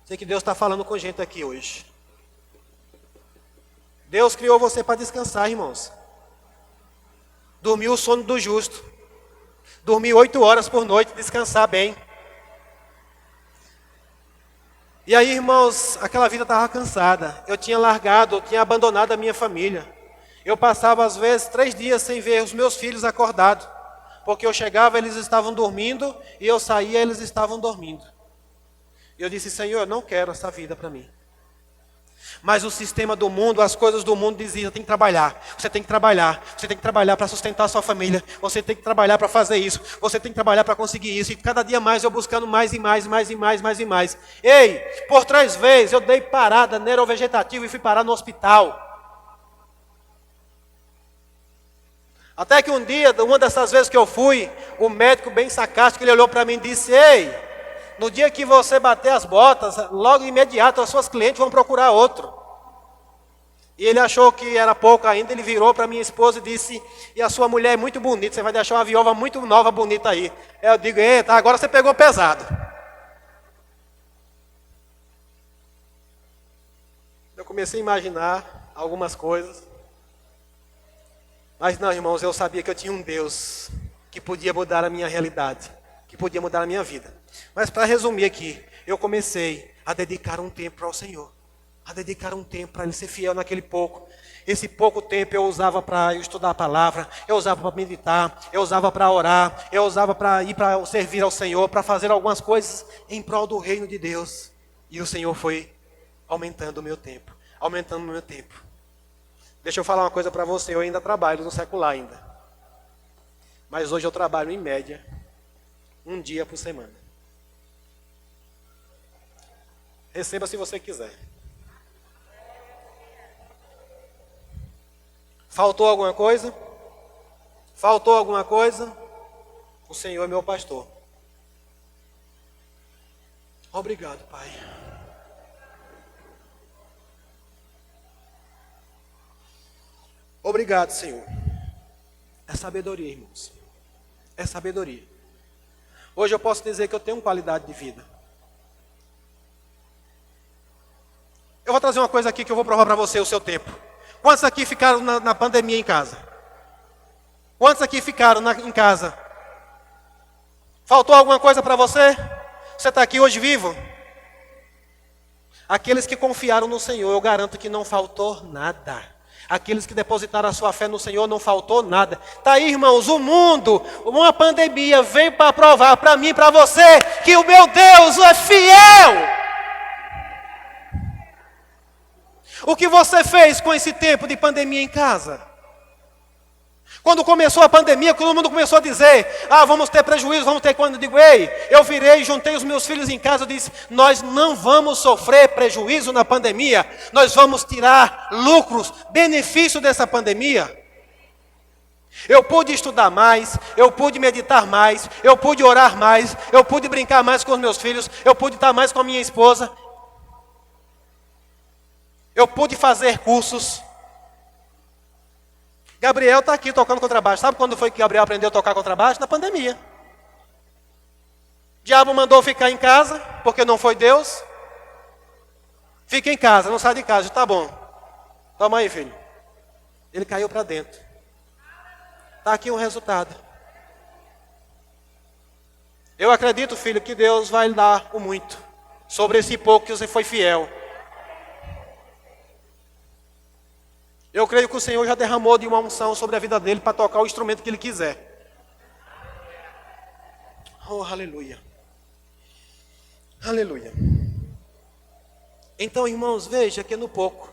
Sei que Deus está falando com gente aqui hoje. Deus criou você para descansar, irmãos. Dormir o sono do justo. Dormir 8 horas por noite, descansar bem. E aí, irmãos, aquela vida estava cansada. Eu tinha abandonado a minha família. Eu passava, às vezes, 3 dias sem ver os meus filhos acordados. Porque eu chegava, eles estavam dormindo, e eu saía, eles estavam dormindo. E eu disse, Senhor, eu não quero essa vida para mim. Mas o sistema do mundo, as coisas do mundo diziam, tem que trabalhar, você tem que trabalhar para sustentar a sua família, você tem que trabalhar para fazer isso, você tem que trabalhar para conseguir isso, e cada dia mais eu buscando mais e mais. Ei, por 3 vezes eu dei parada neurovegetativa e fui parar no hospital. Até que um dia, uma dessas vezes que eu fui, o médico bem sarcástico, ele olhou para mim e disse, ei, no dia que você bater as botas, logo de imediato as suas clientes vão procurar outro. E ele achou que era pouco ainda, ele virou para minha esposa e disse, e a sua mulher é muito bonita, você vai deixar uma viúva muito nova, bonita aí. Eu digo, eita, agora você pegou pesado. Eu comecei a imaginar algumas coisas. Mas não, irmãos, eu sabia que eu tinha um Deus que podia mudar a minha realidade, que podia mudar a minha vida. Mas para resumir aqui, eu comecei a dedicar um tempo ao Senhor. A dedicar um tempo para Ele ser fiel naquele pouco. Esse pouco tempo eu usava para estudar a palavra, eu usava para meditar, eu usava para orar, eu usava para ir para servir ao Senhor, para fazer algumas coisas em prol do reino de Deus. E o Senhor foi aumentando o meu tempo. Deixa eu falar uma coisa para você, eu ainda trabalho no secular ainda. Mas hoje eu trabalho em média 1 dia por semana. Receba se você quiser. Faltou alguma coisa? O Senhor é meu pastor. Obrigado, Pai. Obrigado, Senhor. É sabedoria, irmãos. É sabedoria. Hoje eu posso dizer que eu tenho qualidade de vida. Eu vou trazer uma coisa aqui que eu vou provar para você o seu tempo. Quantos aqui ficaram na pandemia em casa? Quantos aqui ficaram em casa? Faltou alguma coisa para você? Você está aqui hoje vivo? Aqueles que confiaram no Senhor, eu garanto que não faltou nada. Aqueles que depositaram a sua fé no Senhor, não faltou nada. Está aí, irmãos, o mundo, uma pandemia veio para provar para mim e para você que o meu Deus é fiel. O que você fez com esse tempo de pandemia em casa? Quando começou a pandemia, todo mundo começou a dizer, vamos ter prejuízo, vamos ter quando. Eu digo, ei, eu virei, juntei os meus filhos em casa, eu disse, nós não vamos sofrer prejuízo na pandemia, nós vamos tirar lucros, benefício dessa pandemia. Eu pude estudar mais, eu pude meditar mais, eu pude orar mais, eu pude brincar mais com os meus filhos, eu pude estar mais com a minha esposa. Eu pude fazer cursos. Gabriel está aqui tocando contrabaixo. Sabe quando foi que Gabriel aprendeu a tocar contrabaixo? Na pandemia. O diabo mandou ficar em casa, porque não foi Deus. Fica em casa, não sai de casa. Tá bom. Toma aí, filho. Ele caiu para dentro. Está aqui um resultado. Eu acredito, filho, que Deus vai lhe dar o muito. Sobre esse pouco que você foi fiel. Eu creio que o Senhor já derramou de uma unção sobre a vida dele para tocar o instrumento que ele quiser. Oh, aleluia. Aleluia. Então, irmãos, veja que no pouco.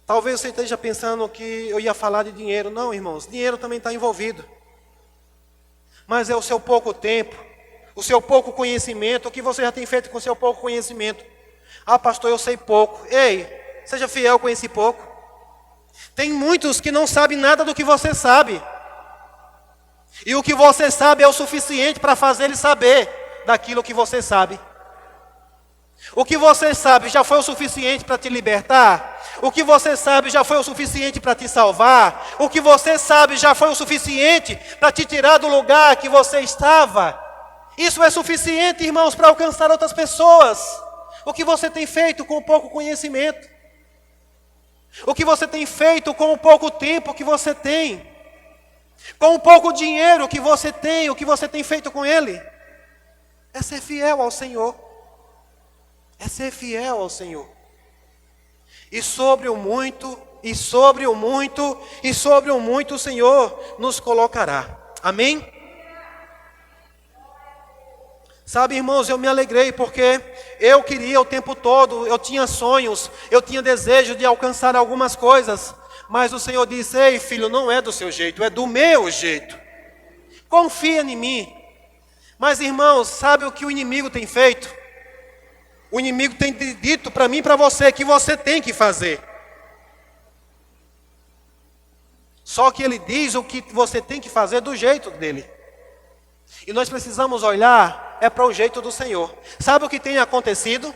Talvez você esteja pensando que eu ia falar de dinheiro. Não, irmãos, dinheiro também está envolvido. Mas é o seu pouco tempo, o seu pouco conhecimento, o que você já tem feito com o seu pouco conhecimento. Pastor, eu sei pouco. Ei, Seja fiel com esse pouco. Tem muitos que não sabem nada do que você sabe. E o que você sabe é o suficiente para fazer ele saber daquilo que você sabe. O que você sabe já foi o suficiente para te libertar? O que você sabe já foi o suficiente para te salvar? O que você sabe já foi o suficiente para te tirar do lugar que você estava? Isso é suficiente, irmãos, para alcançar outras pessoas. O que você tem feito com o pouco conhecimento? O que você tem feito com o pouco tempo que você tem? Com o pouco dinheiro que você tem, o que você tem feito com ele? É ser fiel ao Senhor. É ser fiel ao Senhor. E sobre o muito, e sobre o muito, e sobre o muito o Senhor nos colocará. Amém? Sabe, irmãos, eu me alegrei porque eu queria o tempo todo, eu tinha sonhos, eu tinha desejo de alcançar algumas coisas, mas o Senhor disse: ei filho, não é do seu jeito, é do meu jeito. Confia em mim. Mas, irmãos, sabe o que o inimigo tem feito? O inimigo tem dito para mim e para você que você tem que fazer. Só que ele diz o que você tem que fazer do jeito dele. E nós precisamos olhar para o jeito do Senhor. Sabe o que tem acontecido?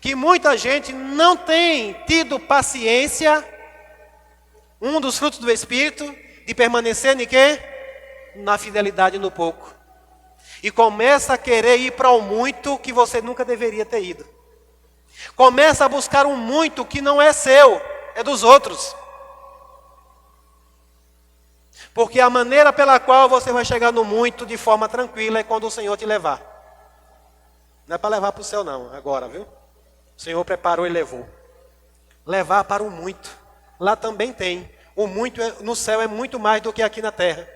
Que muita gente não tem tido paciência, um dos frutos do Espírito, de permanecer em quê? Na fidelidade no pouco. E começa a querer ir para o muito que você nunca deveria ter ido. Começa a buscar um muito que não é seu, é dos outros. Porque a maneira pela qual você vai chegar no muito de forma tranquila é quando o Senhor te levar. Não é para levar para o céu não, agora, viu? O Senhor preparou e levou. Levar para o muito. Lá também tem. O muito no céu é muito mais do que aqui na terra.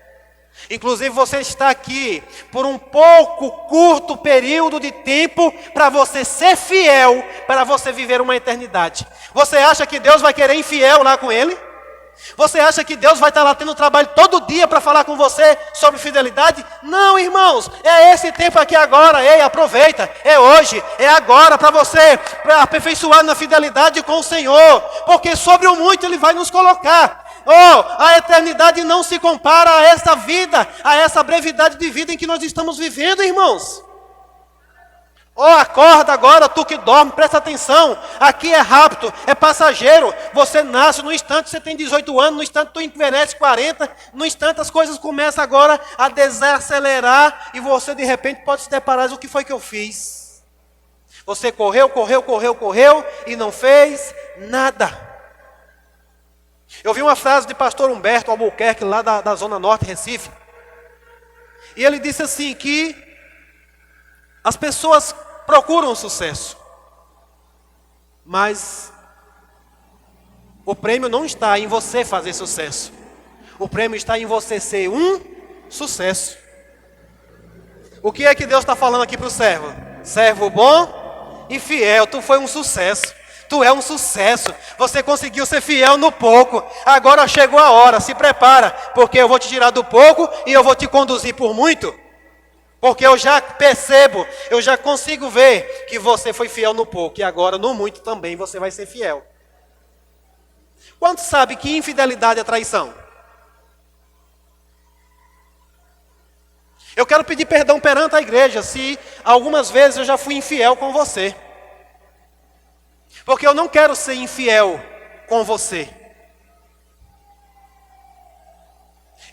Inclusive você está aqui por um pouco curto período de tempo para você ser fiel, para você viver uma eternidade. Você acha que Deus vai querer infiel lá com ele? Você acha que Deus vai estar lá tendo trabalho todo dia para falar com você sobre fidelidade? Não, irmãos, é esse tempo aqui agora. Ei, aproveita, é hoje, é agora para você aperfeiçoar na fidelidade com o Senhor, porque sobre o muito Ele vai nos colocar. Oh, a eternidade não se compara a essa vida, a essa brevidade de vida em que nós estamos vivendo, irmãos. Oh, acorda agora, tu que dorme, presta atenção. Aqui é rápido, é passageiro. Você nasce, no instante você tem 18 anos, no instante tu envelhece 40, no instante as coisas começam agora a desacelerar e você de repente pode se deparar: o que foi que eu fiz? Você correu e não fez nada. Eu vi uma frase de pastor Humberto Albuquerque, lá da Zona Norte, Recife. E ele disse assim, que as pessoas procuram o sucesso, mas o prêmio não está em você fazer sucesso. O prêmio está em você ser um sucesso. O que é que Deus está falando aqui para o servo? Servo bom e fiel, tu foi um sucesso. Tu é um sucesso, você conseguiu ser fiel no pouco. Agora chegou a hora, se prepara, porque eu vou te tirar do pouco e eu vou te conduzir por muito. Porque eu já percebo, eu já consigo ver que você foi fiel no pouco e agora no muito também você vai ser fiel. Quantos sabe que infidelidade é traição? Eu quero pedir perdão perante a igreja se algumas vezes eu já fui infiel com você. Porque eu não quero ser infiel com você.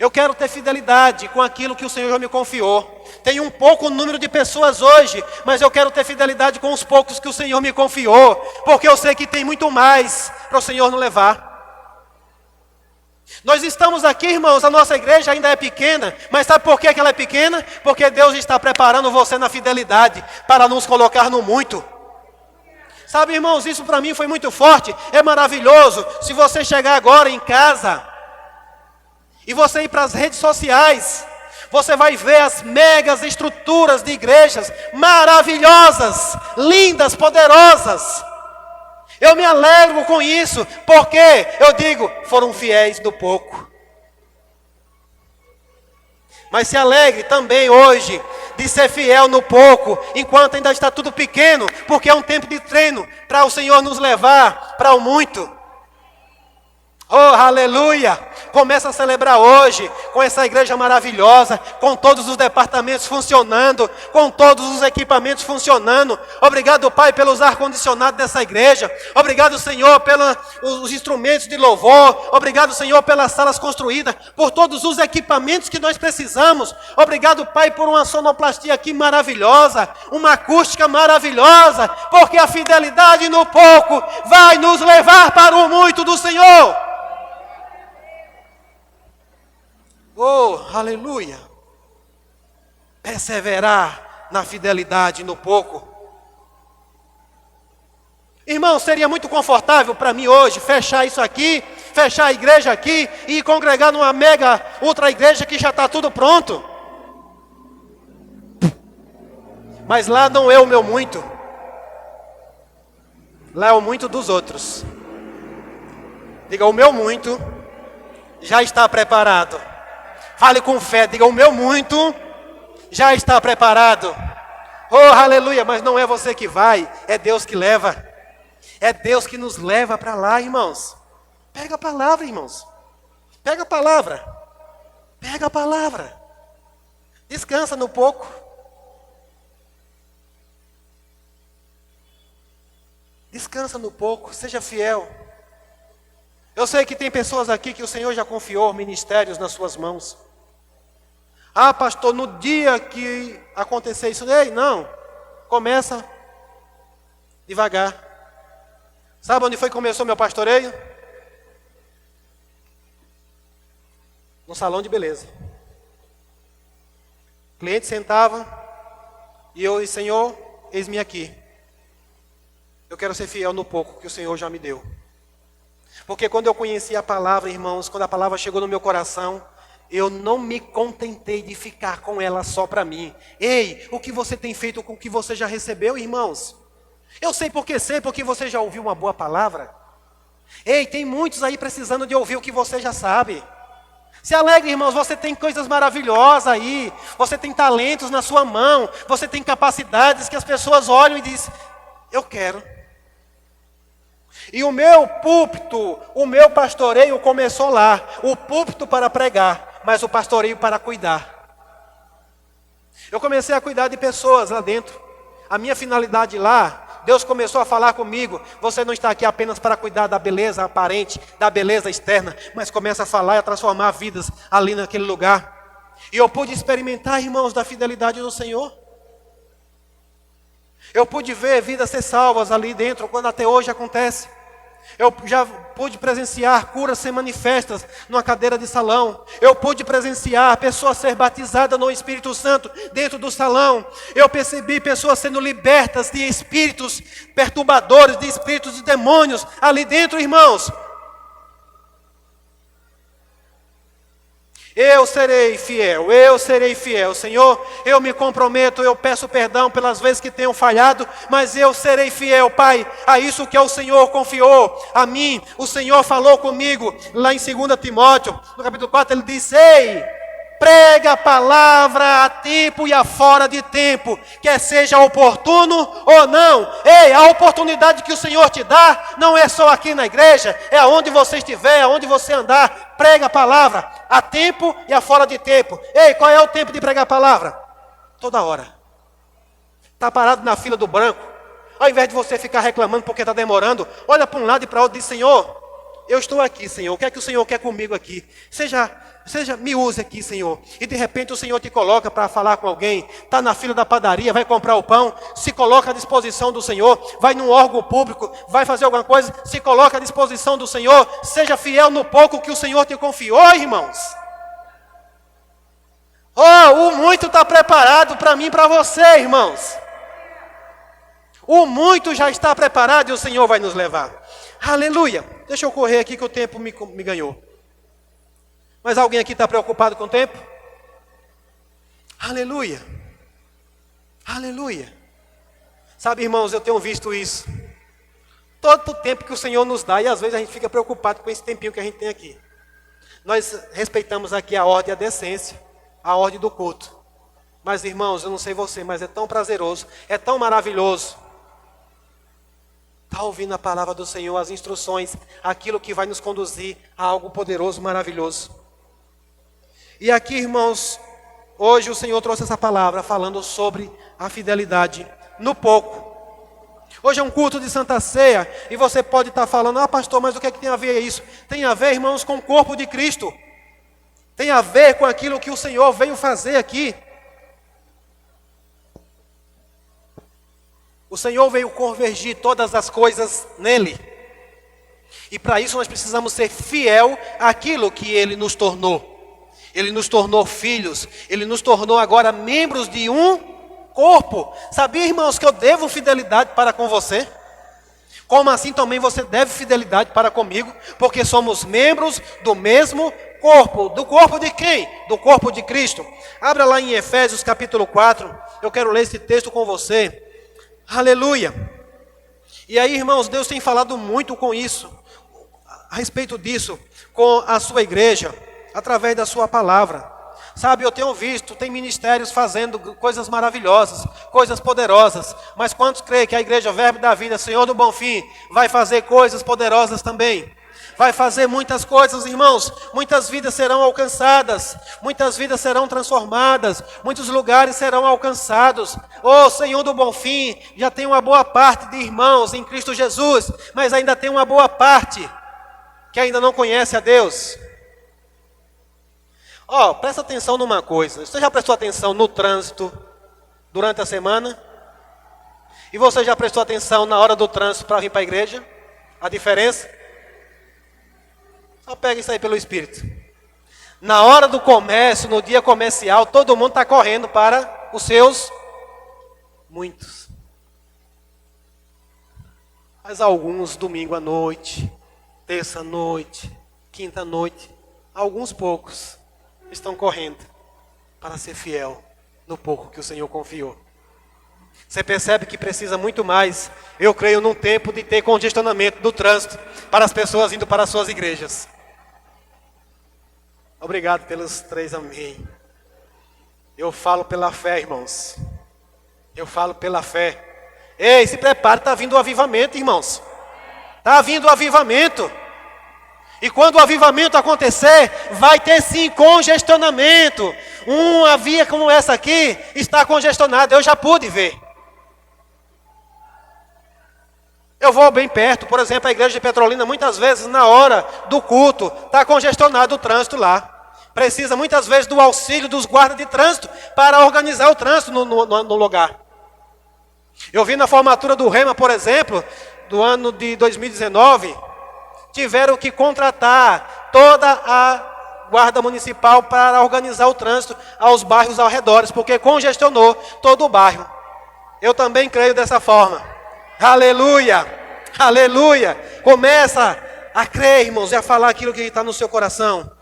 Eu quero ter fidelidade com aquilo que o Senhor já me confiou. Tem um pouco número de pessoas hoje, mas eu quero ter fidelidade com os poucos que o Senhor me confiou, porque eu sei que tem muito mais para o Senhor nos levar. Nós estamos aqui, irmãos, a nossa igreja ainda é pequena, mas sabe por que ela é pequena? Porque Deus está preparando você na fidelidade para nos colocar no muito. Sabe, irmãos, isso para mim foi muito forte, é maravilhoso. Se você chegar agora em casa e você ir para as redes sociais, você vai ver as megas estruturas de igrejas maravilhosas, lindas, poderosas. Eu me alegro com isso, porque eu digo, foram fiéis do pouco. Mas se alegre também hoje, de ser fiel no pouco, enquanto ainda está tudo pequeno, porque é um tempo de treino para o Senhor nos levar para o muito. Oh, aleluia! Começa a celebrar hoje, com essa igreja maravilhosa, com todos os departamentos funcionando, com todos os equipamentos funcionando. Obrigado, Pai, pelos ar-condicionados dessa igreja. Obrigado, Senhor, pelos instrumentos de louvor. Obrigado, Senhor, pelas salas construídas, por todos os equipamentos que nós precisamos. Obrigado, Pai, por uma sonoplastia aqui maravilhosa, uma acústica maravilhosa, porque a fidelidade no pouco vai nos levar para o muito do Senhor. Oh, aleluia! Perseverar na fidelidade no pouco. Irmão, seria muito confortável para mim hoje fechar isso aqui, fechar a igreja aqui e congregar numa mega ultra igreja que já está tudo pronto. Mas lá não é o meu muito. Lá é o muito dos outros. Diga, o meu muito já está preparado. Fale com fé, diga, o meu muito já está preparado. Oh, aleluia, mas não é você que vai, é Deus que leva. É Deus que nos leva para lá, irmãos. Pega a palavra, irmãos. Pega a palavra. Pega a palavra. Descansa no pouco. Descansa no pouco, seja fiel. Eu sei que tem pessoas aqui que o Senhor já confiou ministérios nas suas mãos. Ah, pastor, no dia que acontecer isso, ei, não. Começa devagar. Sabe onde foi que começou meu pastoreio? No salão de beleza. O cliente sentava e eu disse, Senhor, eis-me aqui. Eu quero ser fiel no pouco que o Senhor já me deu. Porque quando eu conheci a palavra, irmãos, quando a palavra chegou no meu coração, eu não me contentei de ficar com ela só para mim. Ei, o que você tem feito com o que você já recebeu, irmãos? Eu sei porque você já ouviu uma boa palavra. Ei, tem muitos aí precisando de ouvir o que você já sabe. Se alegre, irmãos, você tem coisas maravilhosas aí. Você tem talentos na sua mão. Você tem capacidades que as pessoas olham e dizem, eu quero. E o meu púlpito, o meu pastoreio começou lá. O púlpito para pregar, mas o pastoreio para cuidar. Eu comecei a cuidar de pessoas lá dentro. A minha finalidade lá, Deus começou a falar comigo. Você não está aqui apenas para cuidar da beleza aparente, da beleza externa, mas começa a falar e a transformar vidas ali naquele lugar. E eu pude experimentar, irmãos, da fidelidade do Senhor. Eu pude ver vidas ser salvas ali dentro, quando até hoje acontece. Eu já pude presenciar curas ser manifestas numa cadeira de salão. Eu pude presenciar pessoas ser batizadas no Espírito Santo dentro do salão. Eu percebi pessoas sendo libertas de espíritos perturbadores, de espíritos de demônios ali dentro, irmãos. Eu serei fiel, Senhor, eu me comprometo, eu peço perdão pelas vezes que tenho falhado, mas eu serei fiel, Pai, a isso que o Senhor confiou a mim. O Senhor falou comigo, lá em 2 Timóteo, no capítulo 4, ele disse, ei, prega a palavra a tempo e a fora de tempo, quer seja oportuno ou não. Ei, a oportunidade que o Senhor te dá, não é só aqui na igreja, é aonde você estiver, aonde você andar, prega a palavra, a tempo e a fora de tempo. Ei, qual é o tempo de pregar a palavra? Toda hora. Está parado na fila do banco, ao invés de você ficar reclamando porque está demorando, olha para um lado e para o outro e diz, Senhor, eu estou aqui, Senhor, o que é que o Senhor quer comigo aqui? Me use aqui, Senhor. E de repente o Senhor te coloca para falar com alguém, está na fila da padaria, vai comprar o pão, se coloca à disposição do Senhor, vai num órgão público, vai fazer alguma coisa, se coloca à disposição do Senhor, seja fiel no pouco que o Senhor te confiou, irmãos. Oh, o muito está preparado para mim e para você, irmãos. O muito já está preparado e o Senhor vai nos levar. Aleluia. Deixa eu correr aqui que o tempo me ganhou. Mas alguém aqui está preocupado com o tempo? Aleluia. Aleluia. Sabe, irmãos, eu tenho visto isso. Todo o tempo que o Senhor nos dá, e às vezes a gente fica preocupado com esse tempinho que a gente tem aqui. Nós respeitamos aqui a ordem e a decência, a ordem do culto. Mas, irmãos, eu não sei você, mas é tão prazeroso, é tão maravilhoso. Está ouvindo a palavra do Senhor, as instruções, aquilo que vai nos conduzir a algo poderoso, maravilhoso. E aqui, irmãos, hoje o Senhor trouxe essa palavra falando sobre a fidelidade no pouco. Hoje é um culto de Santa Ceia e você pode estar falando, pastor, mas o que é que tem a ver isso? Tem a ver, irmãos, com o corpo de Cristo. Tem a ver com aquilo que o Senhor veio fazer aqui. O Senhor veio convergir todas as coisas nele. E para isso nós precisamos ser fiel àquilo que Ele nos tornou. Ele nos tornou filhos. Ele nos tornou agora membros de um corpo. Sabia, irmãos, que eu devo fidelidade para com você? Como assim também você deve fidelidade para comigo? Porque somos membros do mesmo corpo. Do corpo de quem? Do corpo de Cristo. Abra lá em Efésios capítulo 4. Eu quero ler esse texto com você. Aleluia. E aí, irmãos, Deus tem falado muito com isso, a respeito disso, com a sua igreja, através da sua palavra. Sabe, eu tenho visto, tem ministérios fazendo coisas maravilhosas, coisas poderosas. Mas quantos creem que a igreja Verbo da Vida, Senhor do Bom Fim, vai fazer coisas poderosas também? Vai fazer muitas coisas, irmãos. Muitas vidas serão alcançadas. Muitas vidas serão transformadas. Muitos lugares serão alcançados. Oh, Senhor do Bom Fim, já tem uma boa parte de irmãos em Cristo Jesus. Mas ainda tem uma boa parte que ainda não conhece a Deus. Oh, presta atenção numa coisa. Você já prestou atenção no trânsito durante a semana? E você já prestou atenção na hora do trânsito para vir para a igreja? A diferença? Só pega isso aí pelo Espírito. Na hora do comércio, no dia comercial, todo mundo está correndo para os seus muitos. Mas alguns domingo à noite, terça à noite, quinta à noite, alguns poucos estão correndo para ser fiel no pouco que o Senhor confiou. Você percebe que precisa muito mais, eu creio, num tempo de ter congestionamento do trânsito para as pessoas indo para as suas igrejas. Obrigado pelos 3 amém. Eu falo pela fé, irmãos. Eu falo pela fé. Ei, se prepare, está vindo o avivamento, irmãos. Está vindo o avivamento. E quando o avivamento acontecer, vai ter sim congestionamento. Uma via como essa aqui está congestionada, eu já pude ver. Eu vou bem perto, por exemplo, a igreja de Petrolina, muitas vezes na hora do culto, está congestionado o trânsito lá. Precisa muitas vezes do auxílio dos guardas de trânsito para organizar o trânsito no lugar. Eu vi na formatura do Rema, por exemplo, do ano de 2019, tiveram que contratar toda a guarda municipal para organizar o trânsito aos bairros ao redor, porque congestionou todo o bairro. Eu também creio dessa forma. Aleluia, aleluia. Começa a crer, irmãos, e a falar aquilo que está no seu coração.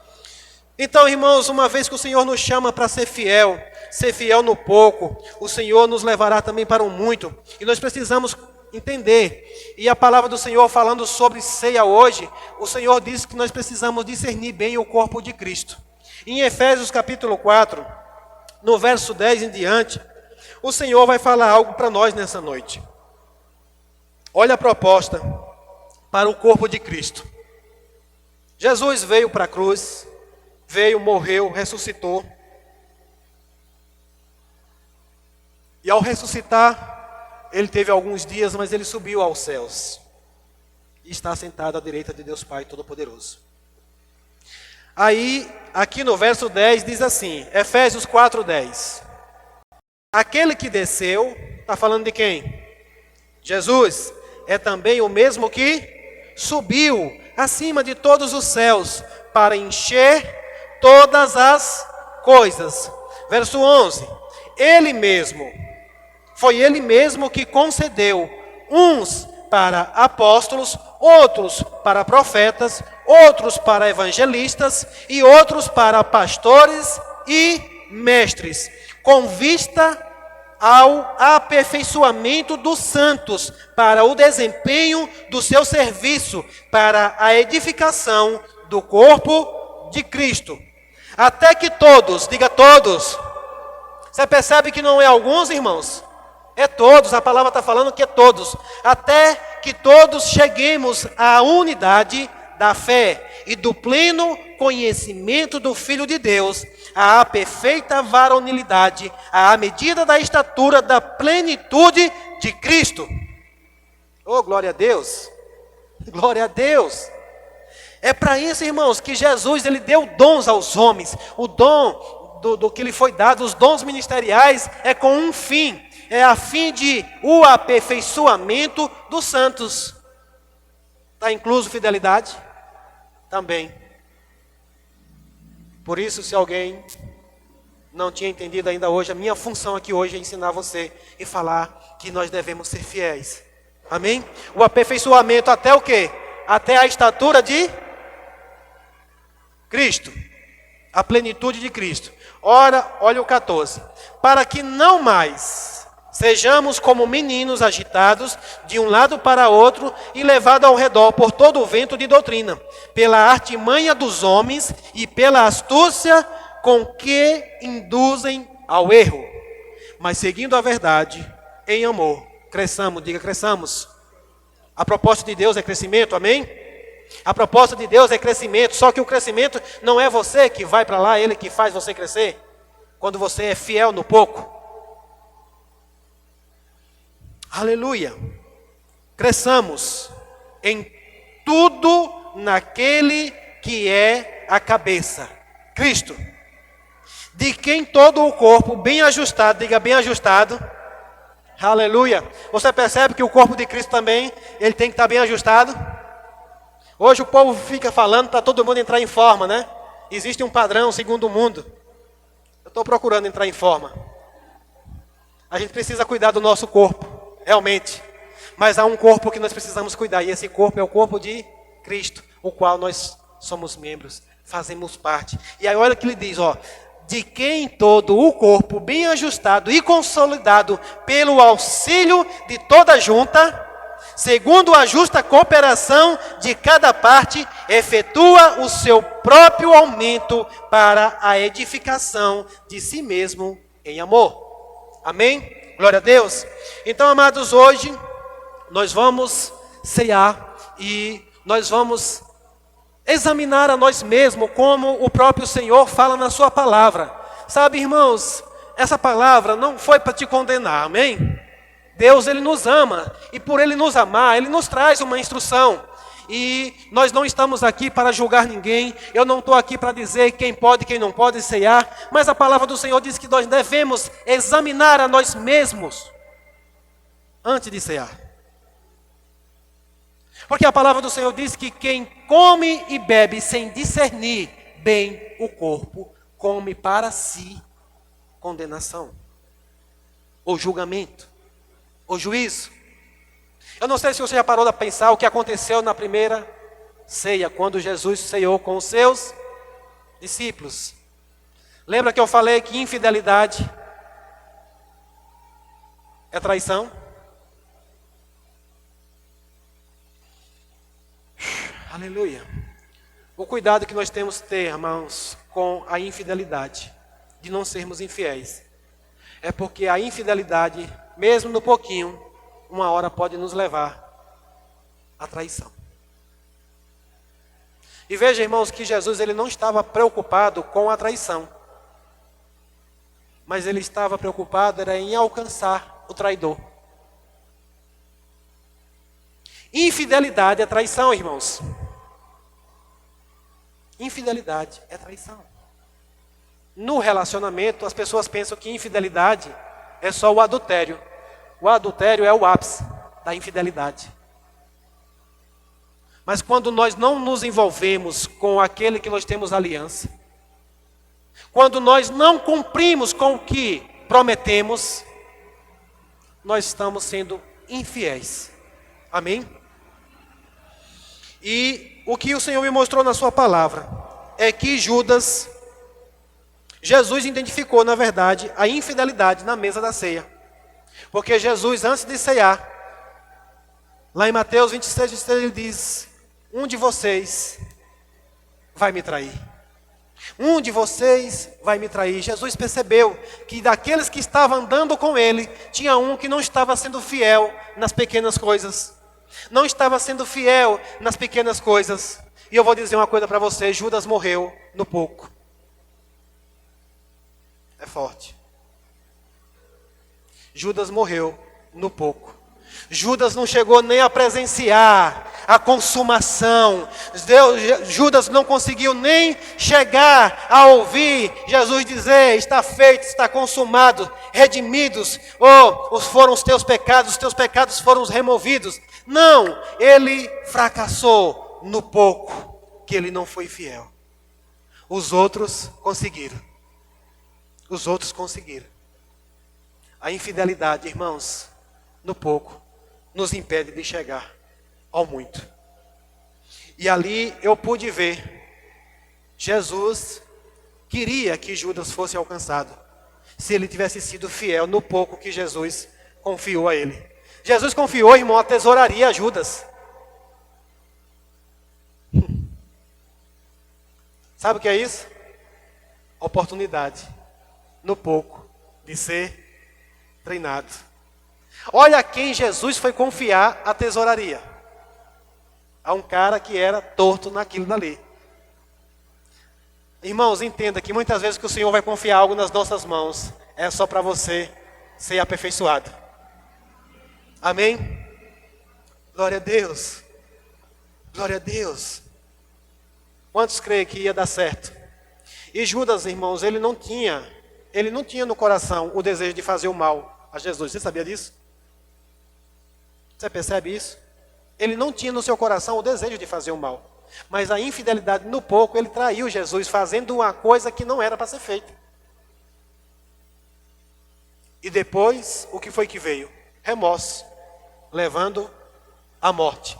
Então, irmãos, uma vez que o Senhor nos chama para ser fiel no pouco, o Senhor nos levará também para o muito. E nós precisamos entender. E a palavra do Senhor falando sobre ceia hoje, o Senhor diz que nós precisamos discernir bem o corpo de Cristo. Em Efésios capítulo 4, no verso 10 em diante, o Senhor vai falar algo para nós nessa noite. Olha a proposta para o corpo de Cristo. Jesus veio para a cruz, veio, morreu, ressuscitou. E ao ressuscitar, ele teve alguns dias, mas ele subiu aos céus. E está sentado à direita de Deus Pai Todo-Poderoso. Aí, aqui no verso 10, diz assim, Efésios 4:10. Aquele que desceu, está falando de quem? Jesus, é também o mesmo que subiu acima de todos os céus, para encher todas as coisas. Verso 11. Foi Ele mesmo que concedeu uns para apóstolos, outros para profetas, outros para evangelistas e outros para pastores e mestres, com vista ao aperfeiçoamento dos santos, para o desempenho do seu serviço, para a edificação do corpo de Cristo. Até que todos, diga todos, Você percebe que não é alguns, irmãos? É todos, a palavra está falando que é todos. Até que todos cheguemos à unidade da fé e do pleno conhecimento do Filho de Deus, à perfeita varonilidade, à medida da estatura da plenitude de Cristo. Oh, glória a Deus! Glória a Deus! É para isso, irmãos, que Jesus ele deu dons aos homens. O dom do que lhe foi dado, os dons ministeriais, é com um fim. É a fim de o aperfeiçoamento dos santos. Está incluso fidelidade? Também. Por isso, se alguém não tinha entendido ainda hoje, a minha função aqui hoje é ensinar você e falar que nós devemos ser fiéis. Amém? O aperfeiçoamento até o quê? Até a estatura de Cristo. A plenitude de Cristo. Ora, olha o 14. Para que não mais sejamos como meninos agitados de um lado para outro e levados ao redor por todo o vento de doutrina, pela artimanha dos homens e pela astúcia com que induzem ao erro, mas seguindo a verdade em amor. Cresçamos, diga cresçamos. A proposta de Deus é crescimento, amém? A proposta de Deus é crescimento, só que o crescimento não é você que vai para lá, Ele que faz você crescer. Quando você é fiel no pouco. Aleluia. Cresçamos em tudo naquele que é a cabeça, Cristo. De quem todo o corpo bem ajustado, diga bem ajustado. Aleluia. Você percebe que o corpo de Cristo também, ele tem que estar bem ajustado? Hoje o povo fica falando para todo mundo entrar em forma, né? Existe um padrão segundo o mundo. Eu estou procurando entrar em forma. A gente precisa cuidar do nosso corpo. Realmente, mas há um corpo que nós precisamos cuidar, e esse corpo é o corpo de Cristo, o qual nós somos membros, fazemos parte. E aí olha o que ele diz, ó, de quem todo o corpo bem ajustado e consolidado pelo auxílio de toda junta, segundo a justa cooperação de cada parte, efetua o seu próprio aumento para a edificação de si mesmo em amor. Amém? Glória a Deus. Então, amados, hoje nós vamos cear e nós vamos examinar a nós mesmos, como o próprio Senhor fala na sua palavra. Sabe, irmãos, essa palavra não foi para te condenar, amém? Deus, Ele nos ama, e por Ele nos amar, Ele nos traz uma instrução. E nós não estamos aqui para julgar ninguém, eu não estou aqui para dizer quem pode e quem não pode ceiar, mas a palavra do Senhor diz que nós devemos examinar a nós mesmos antes de cear. Porque a palavra do Senhor diz que quem come e bebe sem discernir bem o corpo, come para si condenação, ou julgamento, ou juízo. Eu não sei se você já parou para pensar o que aconteceu na primeira ceia, quando Jesus ceiou com os seus discípulos. Lembra que eu falei que infidelidade é traição? Aleluia. O cuidado que nós temos que ter, irmãos, com a infidelidade, de não sermos infiéis, é porque a infidelidade, mesmo no pouquinho, uma hora pode nos levar à traição. E veja, irmãos, que Jesus ele não estava preocupado com a traição, mas ele estava preocupado era em alcançar o traidor. Infidelidade é traição, irmãos. Infidelidade é traição. No relacionamento, as pessoas pensam que infidelidade é só o adultério. O adultério é o ápice da infidelidade. Mas quando nós não nos envolvemos com aquele que nós temos aliança, quando nós não cumprimos com o que prometemos, nós estamos sendo infiéis. Amém? E o que o Senhor me mostrou na sua palavra é que Jesus identificou, na verdade, a infidelidade na mesa da ceia. Porque Jesus, antes de ceiar, lá em Mateus 26, ele diz: um de vocês vai me trair. Um de vocês vai me trair. Jesus percebeu que daqueles que estavam andando com ele, tinha um que não estava sendo fiel nas pequenas coisas. Não estava sendo fiel nas pequenas coisas. E eu vou dizer uma coisa para você, Judas morreu no pouco. É forte. Judas morreu no pouco. Judas não chegou nem a presenciar a consumação. Judas não conseguiu nem chegar a ouvir Jesus dizer: está feito, está consumado, redimidos, foram os teus pecados foram removidos. Não, ele fracassou no pouco, que ele não foi fiel. Os outros conseguiram. Os outros conseguiram. A infidelidade, irmãos, no pouco, nos impede de chegar ao muito. E ali eu pude ver, Jesus queria que Judas fosse alcançado, se ele tivesse sido fiel no pouco que Jesus confiou a ele. Jesus confiou, irmão, a tesouraria a Judas. Sabe o que é isso? Oportunidade, no pouco, de ser treinado. Olha a quem Jesus foi confiar a tesouraria. A um cara que era torto naquilo dali. Irmãos, entenda que muitas vezes que o Senhor vai confiar algo nas nossas mãos, é só para você ser aperfeiçoado. Amém? Glória a Deus. Glória a Deus. Quantos creem que ia dar certo? E Judas, irmãos, ele não tinha no coração o desejo de fazer o mal a Jesus. Você sabia disso? Você percebe isso? Ele não tinha no seu coração o desejo de fazer o mal. Mas a infidelidade no pouco, ele traiu Jesus, fazendo uma coisa que não era para ser feita. E depois, o que foi que veio? Remorso, levando à morte.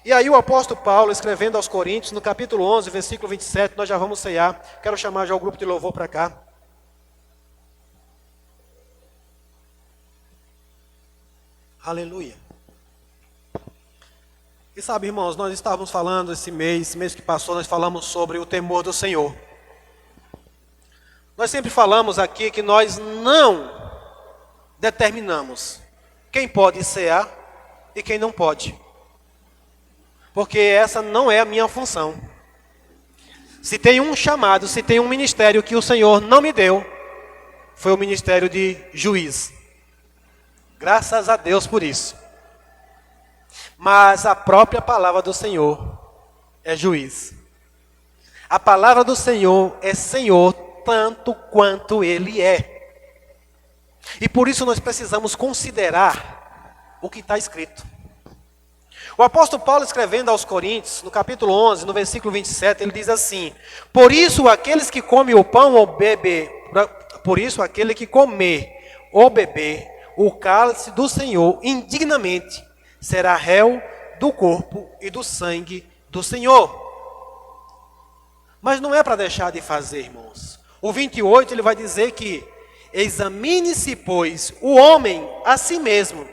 E aí o apóstolo Paulo, escrevendo aos Coríntios, no capítulo 11, versículo 27, nós já vamos ceiar. Quero chamar já o grupo de louvor para cá. Aleluia. E sabe, irmãos, nós estávamos falando esse mês que passou, nós falamos sobre o temor do Senhor. Nós sempre falamos aqui que nós não determinamos quem pode cear e quem não pode. Porque essa não é a minha função. Se tem um chamado, se tem um ministério que o Senhor não me deu, foi o ministério de juiz. Graças a Deus por isso. Mas a própria palavra do Senhor é juiz. A palavra do Senhor é Senhor tanto quanto Ele é. E por isso nós precisamos considerar o que está escrito. O apóstolo Paulo, escrevendo aos Coríntios, no capítulo 11, no versículo 27, ele diz assim: por isso aqueles que comem o pão ou beber, por isso aquele que comer ou beber o cálice do Senhor indignamente, será réu do corpo e do sangue do Senhor. Mas não é para deixar de fazer, irmãos. O 28 ele vai dizer que examine-se, pois, o homem a si mesmo,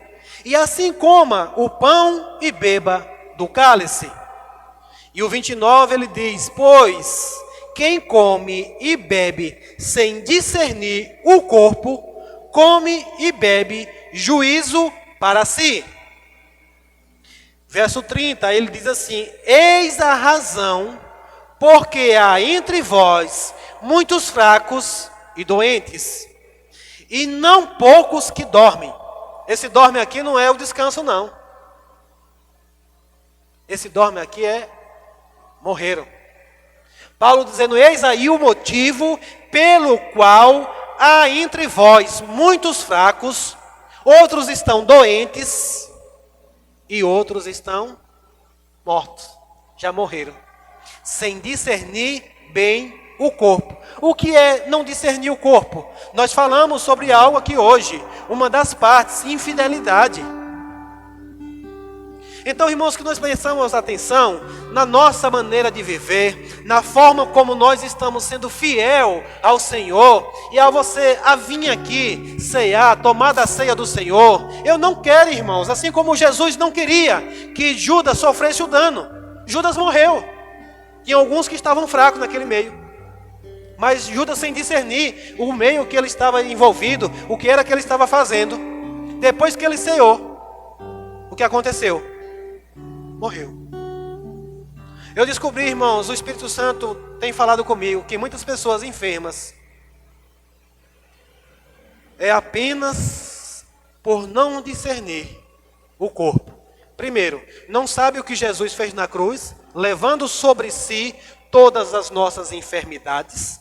e assim coma o pão e beba do cálice. E o 29 ele diz: pois quem come e bebe sem discernir o corpo, come e bebe juízo para si. Verso 30, ele diz assim: eis a razão, porque há entre vós muitos fracos e doentes, e não poucos que dormem. Esse dorme aqui não é o descanso, não. Esse dorme aqui é morreram. Paulo dizendo: eis aí o motivo pelo qual há entre vós muitos fracos, outros estão doentes, e outros estão mortos, já morreram, sem discernir bem o corpo. O que é não discernir o corpo? Nós falamos sobre algo aqui hoje, uma das partes, infidelidade. Então, irmãos, que nós prestamos atenção na nossa maneira de viver, na forma como nós estamos sendo fiel ao Senhor. E ao você a vir aqui cear, tomar da ceia do Senhor, eu não quero, irmãos, assim como Jesus não queria que Judas sofresse o dano. Judas morreu. Tinha alguns que estavam fracos naquele meio. Mas Judas, sem discernir o meio que ele estava envolvido, o que era que ele estava fazendo, depois que ele ceou, o que aconteceu? Morreu. Eu descobri, irmãos, o Espírito Santo tem falado comigo que muitas pessoas enfermas é apenas por não discernir o corpo. Primeiro, não sabe o que Jesus fez na cruz, levando sobre si todas as nossas enfermidades.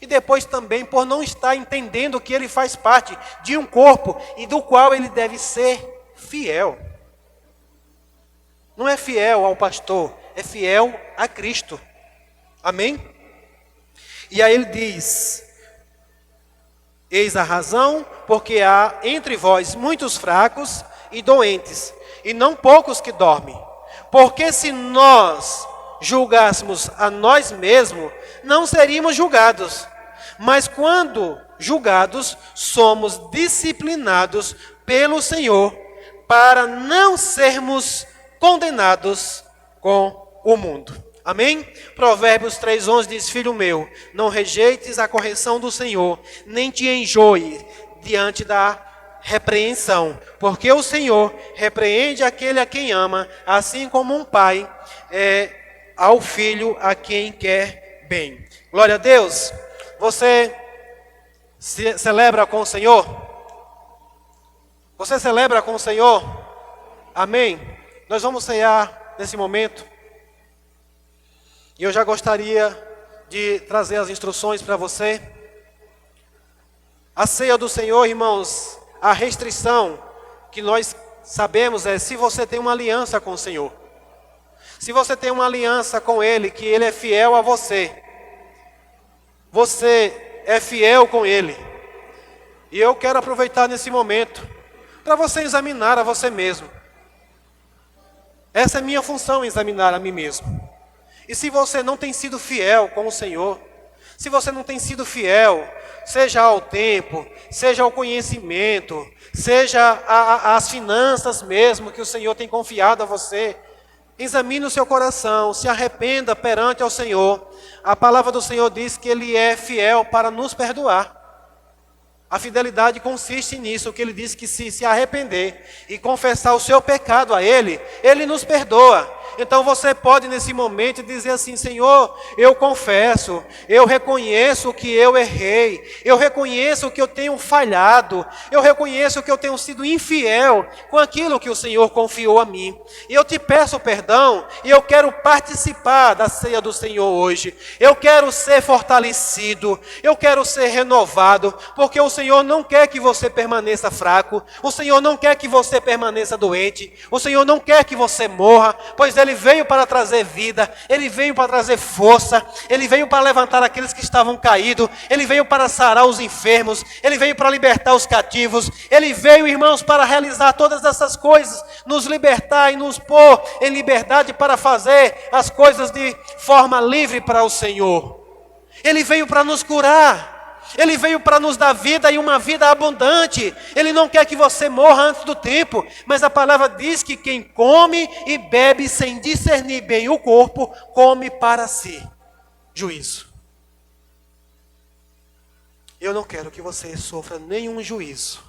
E depois também por não estar entendendo que ele faz parte de um corpo e do qual ele deve ser fiel. Não é fiel ao pastor, é fiel a Cristo. Amém? E aí ele diz: eis a razão, porque há entre vós muitos fracos e doentes, e não poucos que dormem. Porque se nós julgássemos a nós mesmos, não seríamos julgados. Mas quando julgados, somos disciplinados pelo Senhor, para não sermos condenados com o mundo. Amém? Provérbios 3:11 diz: filho meu, não rejeites a correção do Senhor, nem te enjoe diante da repreensão, porque o Senhor repreende aquele a quem ama, assim como um pai ao filho a quem quer bem. Glória a Deus. Você celebra com o Senhor? Você celebra com o Senhor? Amém? Nós vamos cear nesse momento. E eu já gostaria de trazer as instruções para você. A ceia do Senhor, irmãos, a restrição que nós sabemos é se você tem uma aliança com o Senhor. Se você tem uma aliança com Ele, que Ele é fiel a você, você é fiel com Ele. E eu quero aproveitar nesse momento para você examinar a você mesmo. Essa é minha função, examinar a mim mesmo. E se você não tem sido fiel com o Senhor, se você não tem sido fiel, seja ao tempo, seja ao conhecimento, seja às finanças mesmo que o Senhor tem confiado a você, examine o seu coração, se arrependa perante ao Senhor. A palavra do Senhor diz que Ele é fiel para nos perdoar. A fidelidade consiste nisso, que Ele diz que se arrepender e confessar o seu pecado a Ele, Ele nos perdoa. Então você pode nesse momento dizer assim: Senhor, eu confesso, eu reconheço que eu errei, eu reconheço que eu tenho falhado, eu reconheço que eu tenho sido infiel com aquilo que o Senhor confiou a mim. E eu te peço perdão, e eu quero participar da ceia do Senhor hoje. Eu quero ser fortalecido, eu quero ser renovado, porque o Senhor não quer que você permaneça fraco, o Senhor não quer que você permaneça doente, o Senhor não quer que você morra, pois Ele veio para trazer vida, Ele veio para trazer força, Ele veio para levantar aqueles que estavam caídos, Ele veio para sarar os enfermos, Ele veio para libertar os cativos, Ele veio, irmãos, para realizar todas essas coisas, nos libertar e nos pôr em liberdade para fazer as coisas de forma livre para o Senhor. Ele veio para nos curar. Ele veio para nos dar vida e uma vida abundante. Ele não quer que você morra antes do tempo. Mas a palavra diz que quem come e bebe sem discernir bem o corpo, come para si juízo. Eu não quero que você sofra nenhum juízo.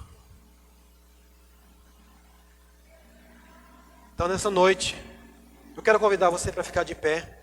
Então nessa noite, eu quero convidar você para ficar de pé.